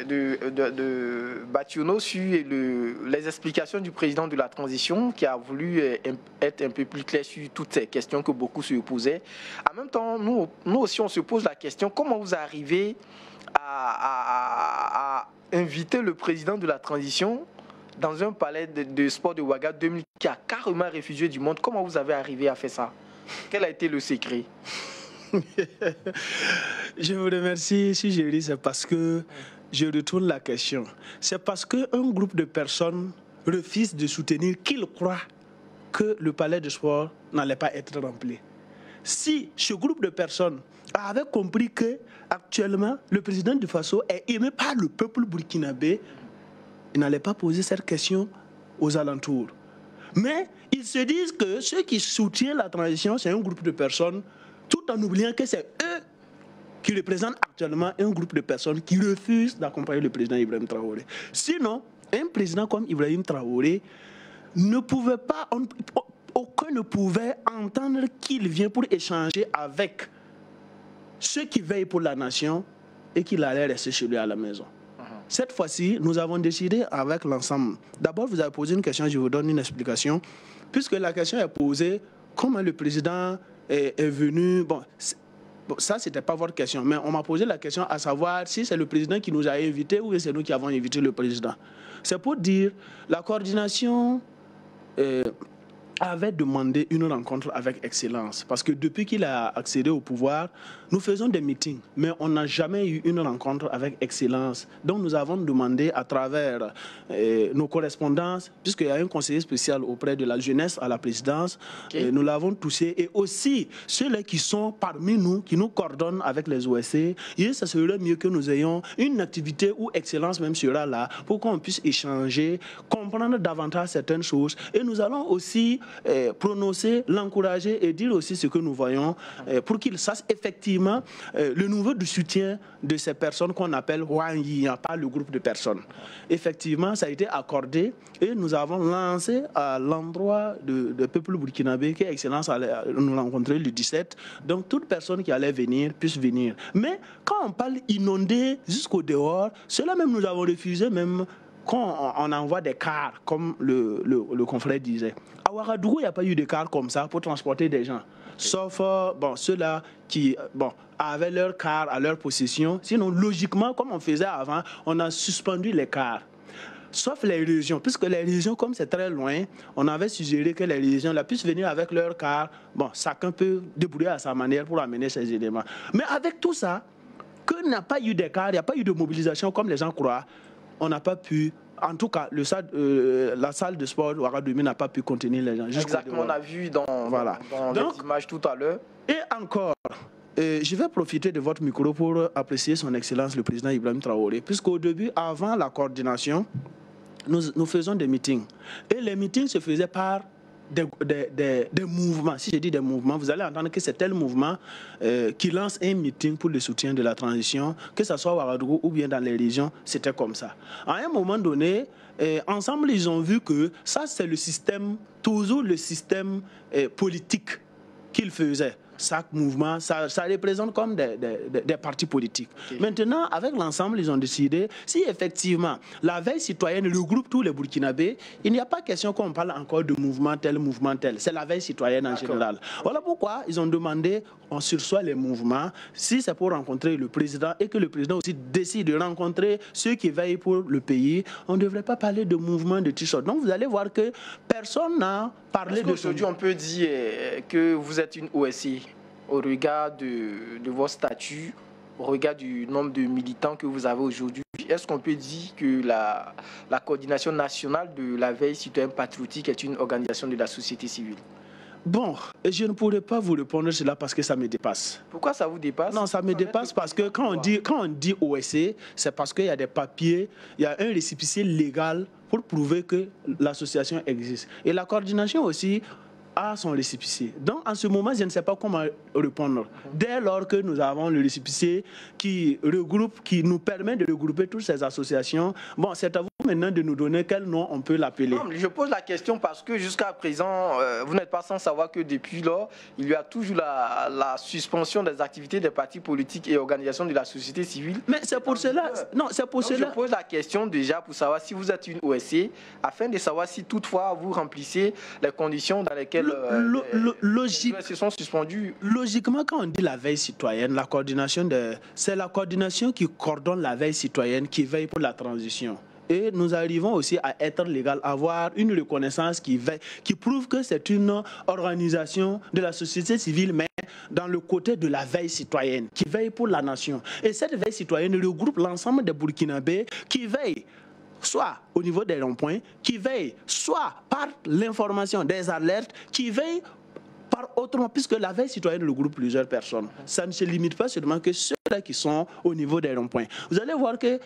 de Bachounou sur les explications du président de la transition qui a voulu être un peu plus clair sur toutes ces questions que beaucoup se posaient. En même temps, nous aussi, on se pose la question, comment vous arrivez à inviter le président de la transition dans un palais de sport de Ouagadougou 2000 qui a carrément réfugié du monde? Comment vous avez arrivé à faire ça? Quel a été le secret? Je vous remercie, si je dis, c'est parce que je retourne la question. C'est parce qu'un groupe de personnes refuse de soutenir qu'ils croient que le palais de sport n'allait pas être rempli. Si ce groupe de personnes avait compris que actuellement le président du Faso est aimé par le peuple burkinabé, il n'allait pas poser cette question aux alentours. Mais ils se disent que ceux qui soutiennent la transition, c'est un groupe de personnes, tout en oubliant que c'est eux qui représentent actuellement un groupe de personnes qui refusent d'accompagner le président Ibrahim Traoré. Sinon, un président comme Ibrahim Traoré ne pouvait pas... Aucun ne pouvait entendre qu'il vient pour échanger avec ceux qui veillent pour la nation et qu'il allait rester chez lui à la maison. cette fois-ci, nous avons décidé avec l'ensemble. D'abord, vous avez posé une question, je vous donne une explication. Puisque la question est posée, comment le président est venu... Bon, ça, ce n'était pas votre question, mais on m'a posé la question à savoir si c'est le président qui nous a invités ou c'est nous qui avons invité le président. C'est pour dire, la coordination avait demandé une rencontre avec Excellence. Parce que depuis qu'il a accédé au pouvoir, nous faisons des meetings, mais on n'a jamais eu une rencontre avec Excellence. Donc nous avons demandé à travers nos correspondances, puisqu'il y a un conseiller spécial auprès de la jeunesse à la présidence, nous l'avons touché. Et aussi, ceux-là qui sont parmi nous, qui nous coordonnent avec les OSC, et ça serait mieux que nous ayons une activité où Excellence même sera là, pour qu'on puisse échanger, comprendre davantage certaines choses. Et nous allons aussi prononcer, l'encourager et dire aussi ce que nous voyons pour qu'il sache effectivement le niveau du soutien de ces personnes qu'on appelle Wanyi, pas le groupe de personnes. Effectivement, ça a été accordé et nous avons lancé à l'endroit de peuple burkinabé que Excellence allait nous rencontrer le 17. Donc toute personne qui allait venir puisse venir. Mais quand on parle inondé jusqu'au dehors, cela même nous avons refusé même quand on envoie des cars, comme le confrère disait. À Ouagadougou, il n'y a pas eu de cars comme ça pour transporter des gens. Sauf ceux-là qui avaient leur car à leur possession. Sinon, logiquement, comme on faisait avant, on a suspendu les cars. Sauf les régions, puisque les régions, comme c'est très loin, on avait suggéré que les régions là, puissent venir avec leur car. Bon, chacun peut débrouiller à sa manière pour amener ses éléments. Mais avec tout ça, qu'il n'y a pas eu de cars, il n'y a pas eu de mobilisation comme les gens croient, on n'a pas pu, en tout cas, la salle de sport Ouagadougou n'a pas pu contenir les gens. Exactement, on a vu dans les images tout à l'heure. Et encore, je vais profiter de votre micro pour apprécier son Excellence le président Ibrahim Traoré, puisqu'au début, avant la coordination, nous faisons des meetings. Et les meetings se faisaient par des mouvements. Si je dis des mouvements, vous allez entendre que c'est tel mouvement qui lance un meeting pour le soutien de la transition, que ce soit à Ouagadougou ou bien dans les régions, c'était comme ça. À un moment donné, ensemble, ils ont vu que ça, c'est le système, toujours le système politique qu'ils faisaient. Chaque mouvement, ça représente comme des partis politiques. Okay. Maintenant, avec l'ensemble, ils ont décidé, si effectivement la veille citoyenne regroupe tous les Burkinabés, il n'y a pas question qu'on parle encore de mouvement tel. C'est la veille citoyenne en général. Voilà pourquoi ils ont demandé, on sursoit les mouvements, si c'est pour rencontrer le président et que le président aussi décide de rencontrer ceux qui veillent pour le pays, on ne devrait pas parler de mouvement de t-shirt. Donc vous allez voir que personne n'a parlé de... Aujourd'hui, on peut dire que vous êtes une OSI au regard de votre statut, au regard du nombre de militants que vous avez aujourd'hui. Est-ce qu'on peut dire que la coordination nationale de la veille citoyenne patriotique est une organisation de la société civile? Bon, je ne pourrais pas vous répondre cela parce que ça me dépasse. Pourquoi ça vous dépasse? Non, ça me dépasse parce que quand on dit OSC, c'est parce qu'il y a des papiers, il y a un récépissé légal pour prouver que l'association existe. Et la coordination aussi a son récépissé. Donc, en ce moment, je ne sais pas comment répondre. Dès lors que nous avons le récépissé qui nous permet de regrouper toutes ces associations, bon, c'est à vous maintenant de nous donner quel nom on peut l'appeler. Je pose la question parce que jusqu'à présent, vous n'êtes pas sans savoir que depuis lors, il y a toujours la suspension des activités des partis politiques et organisations de la société civile. Mais c'est pour cela... Non, c'est pour cela... Je pose la question déjà pour savoir si vous êtes une OSC, afin de savoir si toutefois vous remplissez les conditions dans lesquelles les OSC sont suspendus. Logiquement, quand on dit la veille citoyenne, la coordination c'est la coordination qui coordonne la veille citoyenne, qui veille pour la transition. Et nous arrivons aussi à être légal, à avoir une reconnaissance qui prouve que c'est une organisation de la société civile, mais dans le côté de la veille citoyenne, qui veille pour la nation. Et cette veille citoyenne regroupe l'ensemble des Burkinabés qui veillent soit au niveau des ronds-points, qui veillent soit par l'information des alertes, qui veillent par autrement, puisque la veille citoyenne regroupe plusieurs personnes. Ça ne se limite pas seulement que ceux-là qui sont au niveau des ronds-points. Vous allez voir que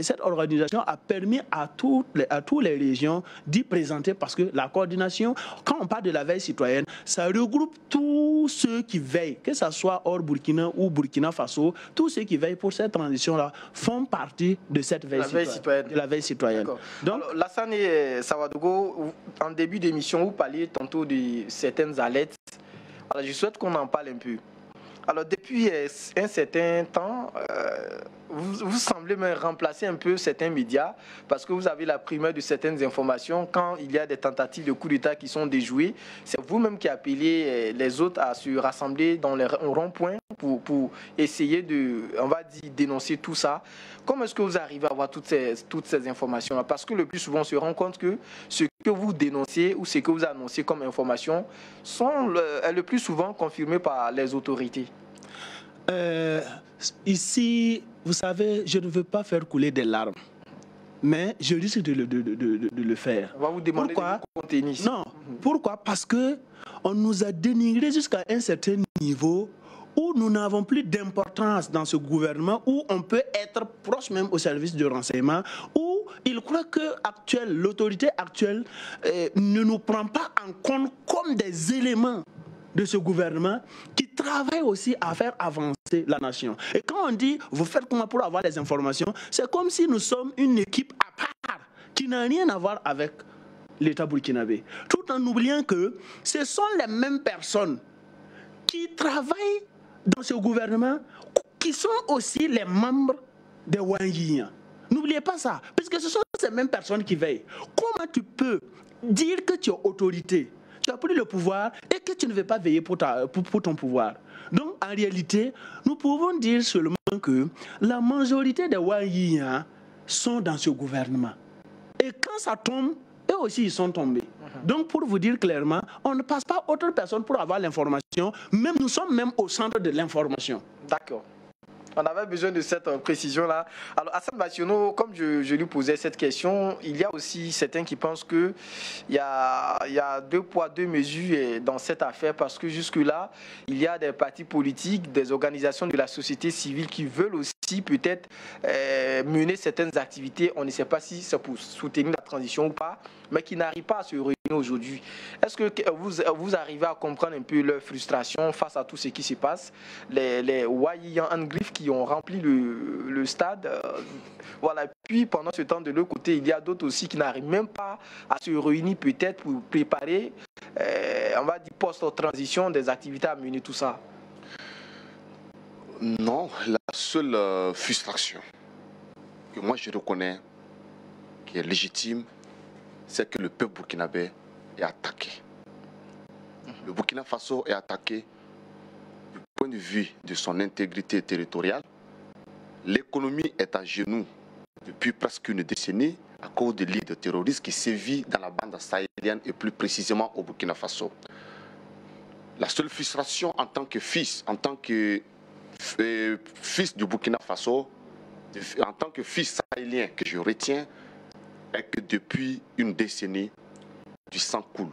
cette organisation a permis à toutes les régions d'y présenter, parce que la coordination, quand on parle de la veille citoyenne, ça regroupe tous ceux qui veillent, que ce soit hors Burkina ou Burkina Faso, tous ceux qui veillent pour cette transition-là font partie de cette veille citoyenne. De la veille citoyenne. Donc, Lassane Sawadogo, en début d'émission, vous parliez tantôt de certaines alertes. Alors, je souhaite qu'on en parle un peu. Alors, depuis un certain temps, vous semblez me remplacer un peu certains médias parce que vous avez la primeur de certaines informations. Quand il y a des tentatives de coup d'État qui sont déjouées, c'est vous-même qui appelez les autres à se rassembler dans les ronds-points pour essayer de, on va dire, dénoncer tout ça. Comment est-ce que vous arrivez à avoir toutes ces informations-là? Parce que le plus souvent, on se rend compte que ce que vous dénoncez ou ce que vous annoncez comme information sont le plus souvent confirmés par les autorités. Ici, vous savez, je ne veux pas faire couler des larmes, mais je risque de le faire. On va vous demander pourquoi? De vous contenir. Non, pourquoi? Parce que on nous a dénigré jusqu'à un certain niveau où nous n'avons plus d'importance dans ce gouvernement, où on peut être proche même au service de renseignement, où il croit que l'autorité actuelle ne nous prend pas en compte comme des éléments de ce gouvernement qui travaille aussi à faire avancer la nation. Et quand on dit « vous faites comment pour avoir les informations », c'est comme si nous sommes une équipe à part qui n'a rien à voir avec l'État burkinabé. Tout en oubliant que ce sont les mêmes personnes qui travaillent dans ce gouvernement qui sont aussi les membres des Wanyiyan. N'oubliez pas ça, parce que ce sont ces mêmes personnes qui veillent. Comment tu peux dire que tu as autorité, tu as pris le pouvoir et que tu ne veux pas veiller pour ton pouvoir? Donc, en réalité, nous pouvons dire seulement que la majorité des Wanyiyan sont dans ce gouvernement. Et quand ça tombe, eux aussi, ils sont tombés. Donc, pour vous dire clairement, on ne passe pas autre personne pour avoir l'information. Même, nous sommes même au centre de l'information. D'accord. On avait besoin de cette précision-là. Alors, Hassan Bationo, comme je lui posais cette question, il y a aussi certains qui pensent qu'il y a deux poids, deux mesures dans cette affaire parce que jusque-là, il y a des partis politiques, des organisations de la société civile qui veulent aussi peut-être mener certaines activités. On ne sait pas si c'est pour soutenir la transition ou pas, mais qui n'arrivent pas à se réunir aujourd'hui. Est-ce que vous arrivez à comprendre un peu leur frustration face à tout ce qui se passe? Les Wanyiyan en griffe qui ont rempli le stade. Voilà. Puis pendant ce temps, de l'autre côté, il y a d'autres aussi qui n'arrivent même pas à se réunir peut-être pour préparer, on va dire, post-transition, des activités à mener, tout ça. Non, la seule frustration que moi je reconnais, qui est légitime, c'est que le peuple burkinabé est attaqué. Le Burkina Faso est attaqué du point de vue de son intégrité territoriale. L'économie est à genoux depuis presque une décennie à cause de l'île de terroristes qui sévit dans la bande sahélienne et plus précisément au Burkina Faso. La seule frustration en tant que fils, fils du Burkina Faso, en tant que fils sahélien que je retiens, est que depuis une décennie, du sang coule.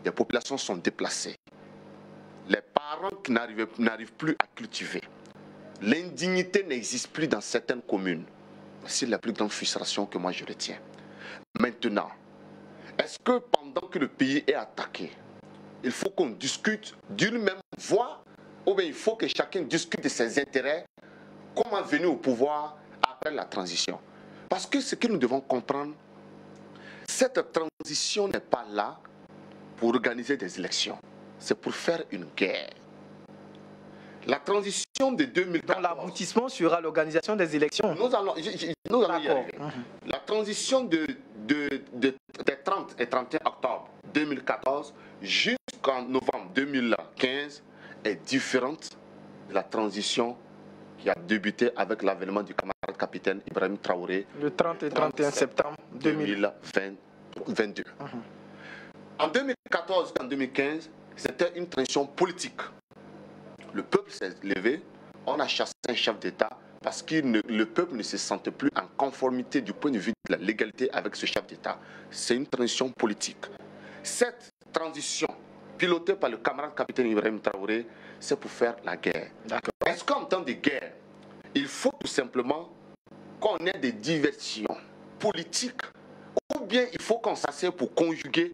Les populations sont déplacées. Les parents qui n'arrivent plus à cultiver. L'indignité n'existe plus dans certaines communes. C'est la plus grande frustration que moi je retiens. Maintenant, est-ce que pendant que le pays est attaqué, il faut qu'on discute d'une même voix ou bien il faut que chacun discute de ses intérêts, comment venir au pouvoir après la transition? Parce que ce que nous devons comprendre, cette transition n'est pas là pour organiser des élections. C'est pour faire une guerre. La transition de 2014... L'aboutissement sera l'organisation des élections. Nous allons y arriver. La transition des 30 et 31 octobre 2014 jusqu'en novembre 2015 est différente de la transition qui a débuté avec l'avènement du camarade capitaine Ibrahim Traoré le 30 et 31 septembre 2022. En 2014 et en 2015, c'était une transition politique. Le peuple s'est levé, on a chassé un chef d'État parce que le peuple ne se sentait plus en conformité du point de vue de la légalité avec ce chef d'État. C'est une transition politique. Cette transition, pilotée par le camarade capitaine Ibrahim Traoré, c'est pour faire la guerre. Est-ce qu'en temps de guerre, il faut tout simplement qu'on ait des diversions politiques ou bien il faut qu'on s'assied pour conjuguer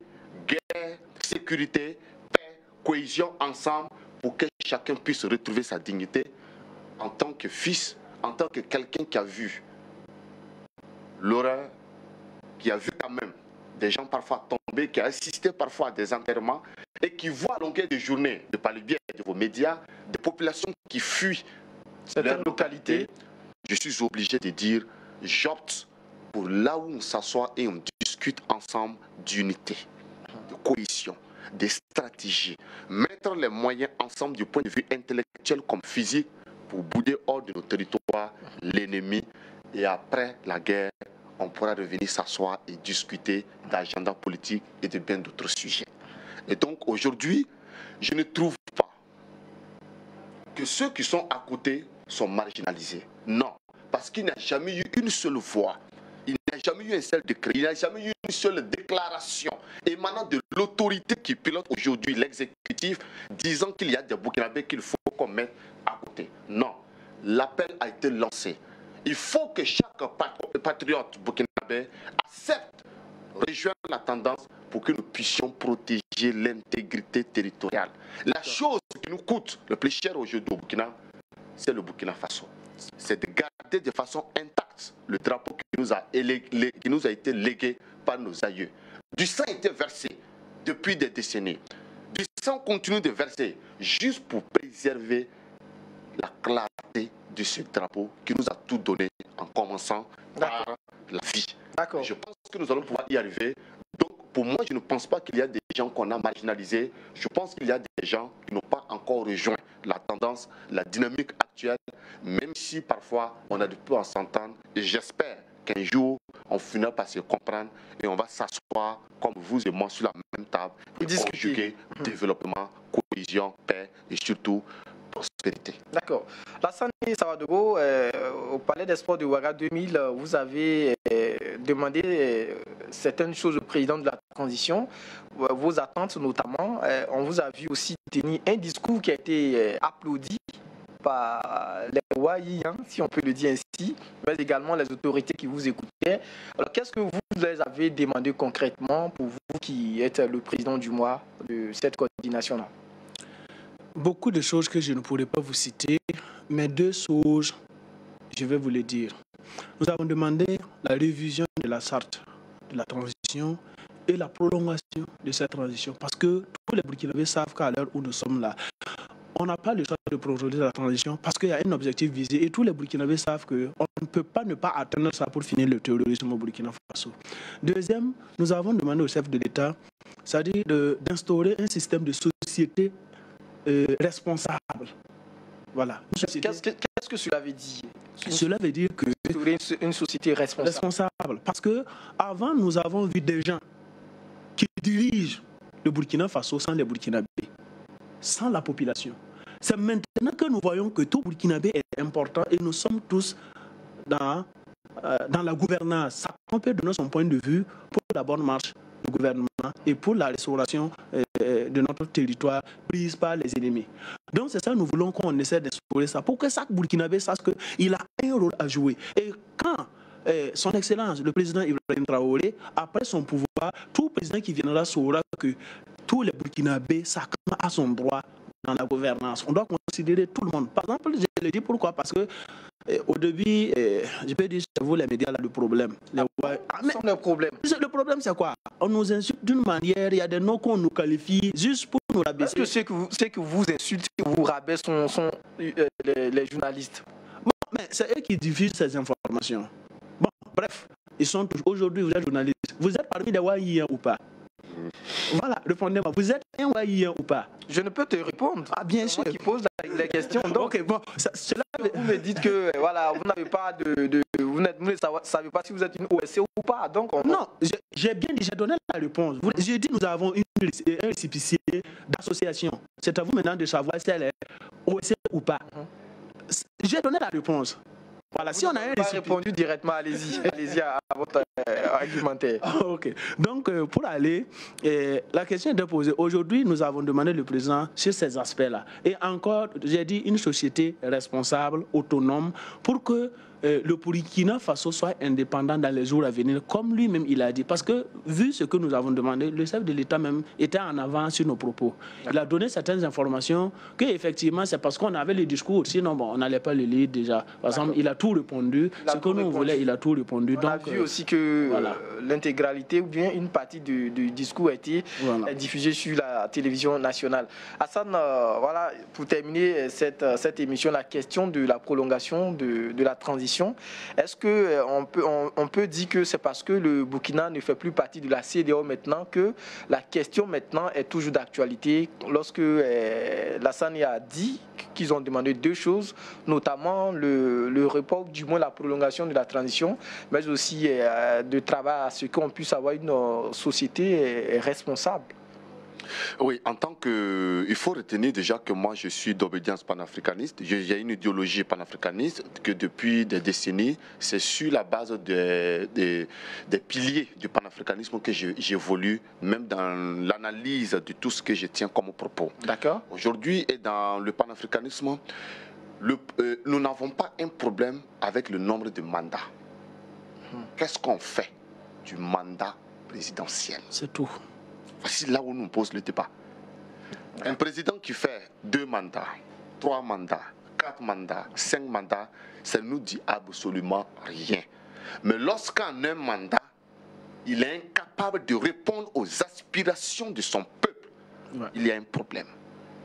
guerre, sécurité, paix, cohésion ensemble pour que chacun puisse retrouver sa dignité en tant que fils, en tant que quelqu'un qui a vu l'horreur, qui a vu quand même des gens parfois tomber, qui a assisté parfois à des enterrements et qui voit à longueur de journée, de par le biais de vos médias, des populations qui fuient certaines localités, je suis obligé de dire, j'opte pour là où on s'assoit et on discute ensemble d'unité, de cohésion, des stratégies, mettre les moyens ensemble du point de vue intellectuel comme physique pour bouder hors de nos territoires l'ennemi. Et après la guerre, on pourra revenir s'asseoir et discuter d'agenda politique et de bien d'autres sujets. Et donc aujourd'hui, je ne trouve pas que ceux qui sont à côté sont marginalisés. Non, parce qu'il n'y a jamais eu une seule voix, il n'y a jamais eu un seul décret, il n'y a jamais eu une seule déclaration émanant de l'autorité qui pilote aujourd'hui l'exécutif, disant qu'il y a des Burkinabés qu'il faut qu'on mette à côté. Non, l'appel a été lancé. Il faut que chaque patriote burkinabé accepte, rejoindre la tendance pour que nous puissions protéger l'intégrité territoriale. La chose qui nous coûte le plus cher aujourd'hui au Burkina, c'est le Burkina Faso. C'est de garder de façon intacte le drapeau qui nous a été légué par nos aïeux. Du sang a été versé depuis des décennies. Du sang continue de verser juste pour préserver la clarté de ce drapeau qui nous a tout donné en commençant par la vie. Je pense que nous allons pouvoir y arriver. Donc, pour moi, je ne pense pas qu'il y a des gens qu'on a marginalisés. Je pense qu'il y a des gens qui n'ont pas encore rejoint la tendance, la dynamique actuelle, même si parfois on a du peu à s'entendre. Et j'espère qu'un jour, on finira par se comprendre et on va s'asseoir comme vous et moi sur la même table et conjuguer développement, cohésion, paix et surtout prospérité. D'accord. Lassane Sawadogo, au Palais des Sports de Ouaga 2000, vous avez demandé certaines choses au président de la transition, vos attentes notamment. On vous a vu aussi tenir un discours qui a été applaudi par les Ouaïs, si on peut le dire ainsi, mais également les autorités qui vous écoutaient. Alors, qu'est-ce que vous les avez demandé concrètement pour vous qui êtes le président du mois de cette coordination-là? Beaucoup de choses que je ne pourrais pas vous citer, mais deux choses, je vais vous les dire. Nous avons demandé la révision de la charte de la transition et la prolongation de cette transition, parce que tous les Burkinabés savent qu'à l'heure où nous sommes là, on n'a pas le choix de prolonger la transition parce qu'il y a un objectif visé et tous les Burkinabés savent qu'on ne peut pas ne pas atteindre ça pour finir le terrorisme au Burkina Faso. Deuxième, nous avons demandé au chef de l'État, c'est-à-dire d'instaurer un système de société responsable. Voilà. Qu'est-ce que cela veut dire? Cela veut dire que une société responsable. Parce que avant nous avons vu des gens qui dirigent le Burkina Faso sans les Burkinabés, sans la population. C'est maintenant que nous voyons que tout Burkinabé est important et nous sommes tous dans la gouvernance. Ça peut donner son point de vue pour la bonne marche du gouvernement et pour la restauration de notre territoire prise par les ennemis. Donc c'est ça, nous voulons qu'on essaie d'explorer ça pour que chaque Burkinabé sache qu'il a un rôle à jouer. Et quand son Excellence, le président Ibrahim Traoré, après son pouvoir, tout président qui viendra saura que tous les Burkinabés, chacun a son droit dans la gouvernance. On doit considérer tout le monde. Par exemple, je le dis pourquoi? Parce que au début, je peux dire, c'est vous les médias là le problème. Le problème, c'est quoi? On nous insulte d'une manière, il y a des noms qu'on nous qualifie juste pour nous rabaisser. Est-ce que ceux que vous insultez, vous rabaissez sont les journalistes? Bon, mais c'est eux qui diffusent ces informations. Bon, bref, ils sont aujourd'hui, vous êtes journaliste. Vous êtes parmi les Ouaïens ou pas? Voilà, répondez-moi. Vous êtes un Ouaïen ou pas? Je ne peux te répondre. Ah, bien sûr. Moi qui pose les questions. Donc, bon, vous me dites que voilà, vous n'avez pas vous ne savez pas si vous êtes une OSC ou pas. Donc non, j'ai bien dit, j'ai donné la réponse. J'ai dit nous avons un récépissé d'association. C'est à vous maintenant de savoir si elle est OSC ou pas. J'ai donné la réponse. Voilà, si on a répondu directement, allez-y à votre argumentaire. Ok. Donc, pour aller, la question est posée. Aujourd'hui, nous avons demandé le président sur ces aspects-là. Et encore, j'ai dit une société responsable, autonome, pour que le Burkina Faso soit indépendant dans les jours à venir, comme lui-même il a dit. Parce que, vu ce que nous avons demandé, le chef de l'État même était en avance sur nos propos. Il a donné certaines informations qu'effectivement, c'est parce qu'on avait le discours, sinon bon, on n'allait pas le lire déjà. Par exemple, il a tout répondu. Ce que nous voulons, il a tout répondu. On a vu aussi que l'intégralité ou bien une partie du discours a été diffusée sur la télévision nationale. Hassan, voilà, pour terminer cette émission, la question de la prolongation de la transition. Est-ce qu'on peut dire que c'est parce que le Burkina ne fait plus partie de la CEDEAO maintenant que la question maintenant est toujours d'actualité? Lorsque Lassana a dit qu'ils ont demandé deux choses, notamment le report, du moins la prolongation de la transition, mais aussi de travail à ce qu'on puisse avoir une société responsable. Oui, en tant que... Il faut retenir déjà que moi, je suis d'obédience panafricaniste. J'ai une idéologie panafricaniste que depuis des décennies, c'est sur la base des piliers du panafricanisme que j'évolue, même dans l'analyse de tout ce que je tiens comme propos. D'accord. Aujourd'hui, et dans le panafricanisme, nous n'avons pas un problème avec le nombre de mandats. Qu'est-ce qu'on fait du mandat présidentiel? C'est tout. C'est là où nous pose le débat. Un président qui fait 2 mandats, 3 mandats, 4 mandats, 5 mandats, ça ne nous dit absolument rien. Mais lorsqu'en un mandat, il est incapable de répondre aux aspirations de son peuple, il y a un problème.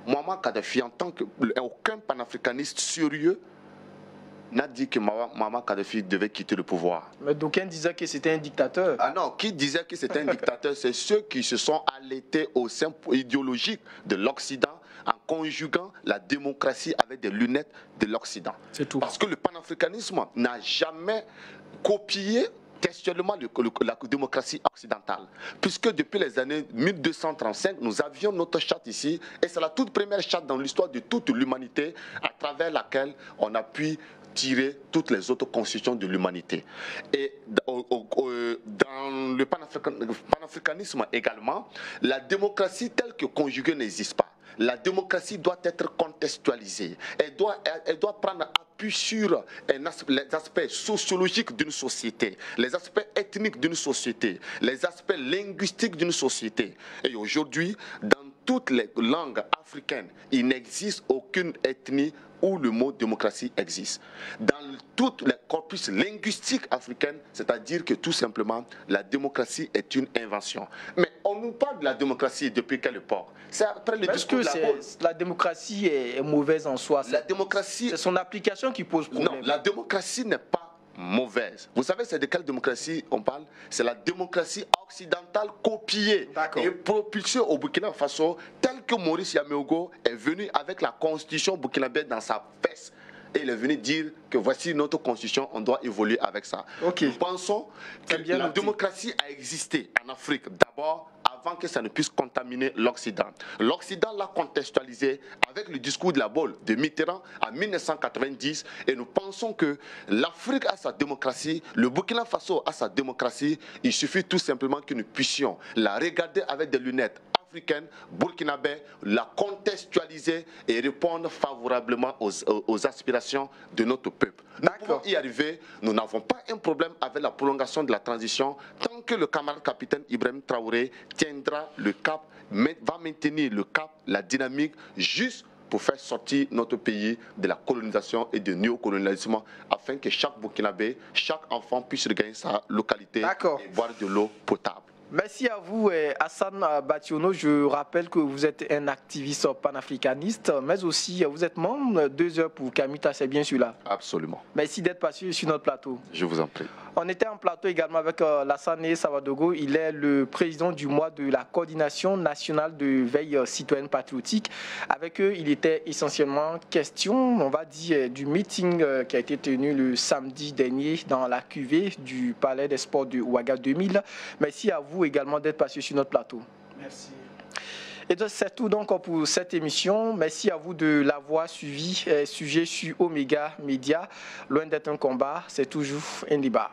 Muammar Kadhafi, en tant qu'aucun panafricaniste sérieux, n'a dit que Muammar Kadhafi devait quitter le pouvoir. Mais d'aucuns disaient que c'était un dictateur. Ah non, qui disait que c'était un dictateur? C'est ceux qui se sont allaités au sein idéologique de l'Occident en conjuguant la démocratie avec des lunettes de l'Occident. C'est tout. Parce que le panafricanisme n'a jamais copié textuellement la démocratie occidentale. Puisque depuis les années 1235, nous avions notre charte ici, et c'est la toute première charte dans l'histoire de toute l'humanité à travers laquelle on a pu tirer toutes les autres constitutions de l'humanité. Et dans le panafricanisme également, la démocratie telle que conjuguée n'existe pas. La démocratie doit être contextualisée. Elle doit prendre appui sur les aspects sociologiques d'une société, les aspects ethniques d'une société, les aspects linguistiques d'une société. Et aujourd'hui, dans toutes les langues africaines, il n'existe aucune ethnie où le mot démocratie existe. Dans tous les corpus linguistiques africains, c'est-à-dire que tout simplement, la démocratie est une invention. Mais on nous parle de la démocratie depuis quelle époque? C'est après le discours de la démocratie est mauvaise en soi. La démocratie... C'est son application qui pose problème. Non, la démocratie n'est pas mauvaise. Vous savez, c'est de quelle démocratie on parle? C'est la démocratie occidentale copiée et propulsée au Burkina Faso, telle que Maurice Yameogo est venu avec la constitution burkinabé dans sa fesse. Et il est venu dire que voici notre constitution, on doit évoluer avec ça. Nous pensons que la démocratie a existé en Afrique d'abord avant que ça ne puisse contaminer l'Occident. L'Occident l'a contextualisé avec le discours de la Baule de Mitterrand en 1990 et nous pensons que l'Afrique a sa démocratie, le Burkina Faso a sa démocratie, il suffit tout simplement que nous puissions la regarder avec des lunettes africaine, burkinabé, la contextualiser et répondre favorablement aux aspirations de notre peuple. Nous pouvons y arriver, nous n'avons pas un problème avec la prolongation de la transition tant que le camarade capitaine Ibrahim Traoré tiendra le cap, va maintenir le cap, la dynamique juste pour faire sortir notre pays de la colonisation et du néocolonialisme afin que chaque Burkinabé, chaque enfant puisse regagner sa localité et boire de l'eau potable. Merci à vous, Hassan Bationo. Je rappelle que vous êtes un activiste panafricaniste, mais aussi vous êtes membre 2 heures pour Kamita, c'est bien celui-là? Absolument. Merci d'être passé sur notre plateau. Je vous en prie. On était en plateau également avec Lassana Savadogo. Il est le président du mois de la coordination nationale de veille citoyenne patriotique. Avec eux, il était essentiellement question, on va dire, du meeting qui a été tenu le samedi dernier dans la cuvée du Palais des Sports de Ouaga 2000. Merci à vous également d'être passé sur notre plateau. Merci. Et c'est tout donc pour cette émission. Merci à vous de l'avoir suivi. Sujet sur Omega Media. Loin d'être un combat, c'est toujours un débat.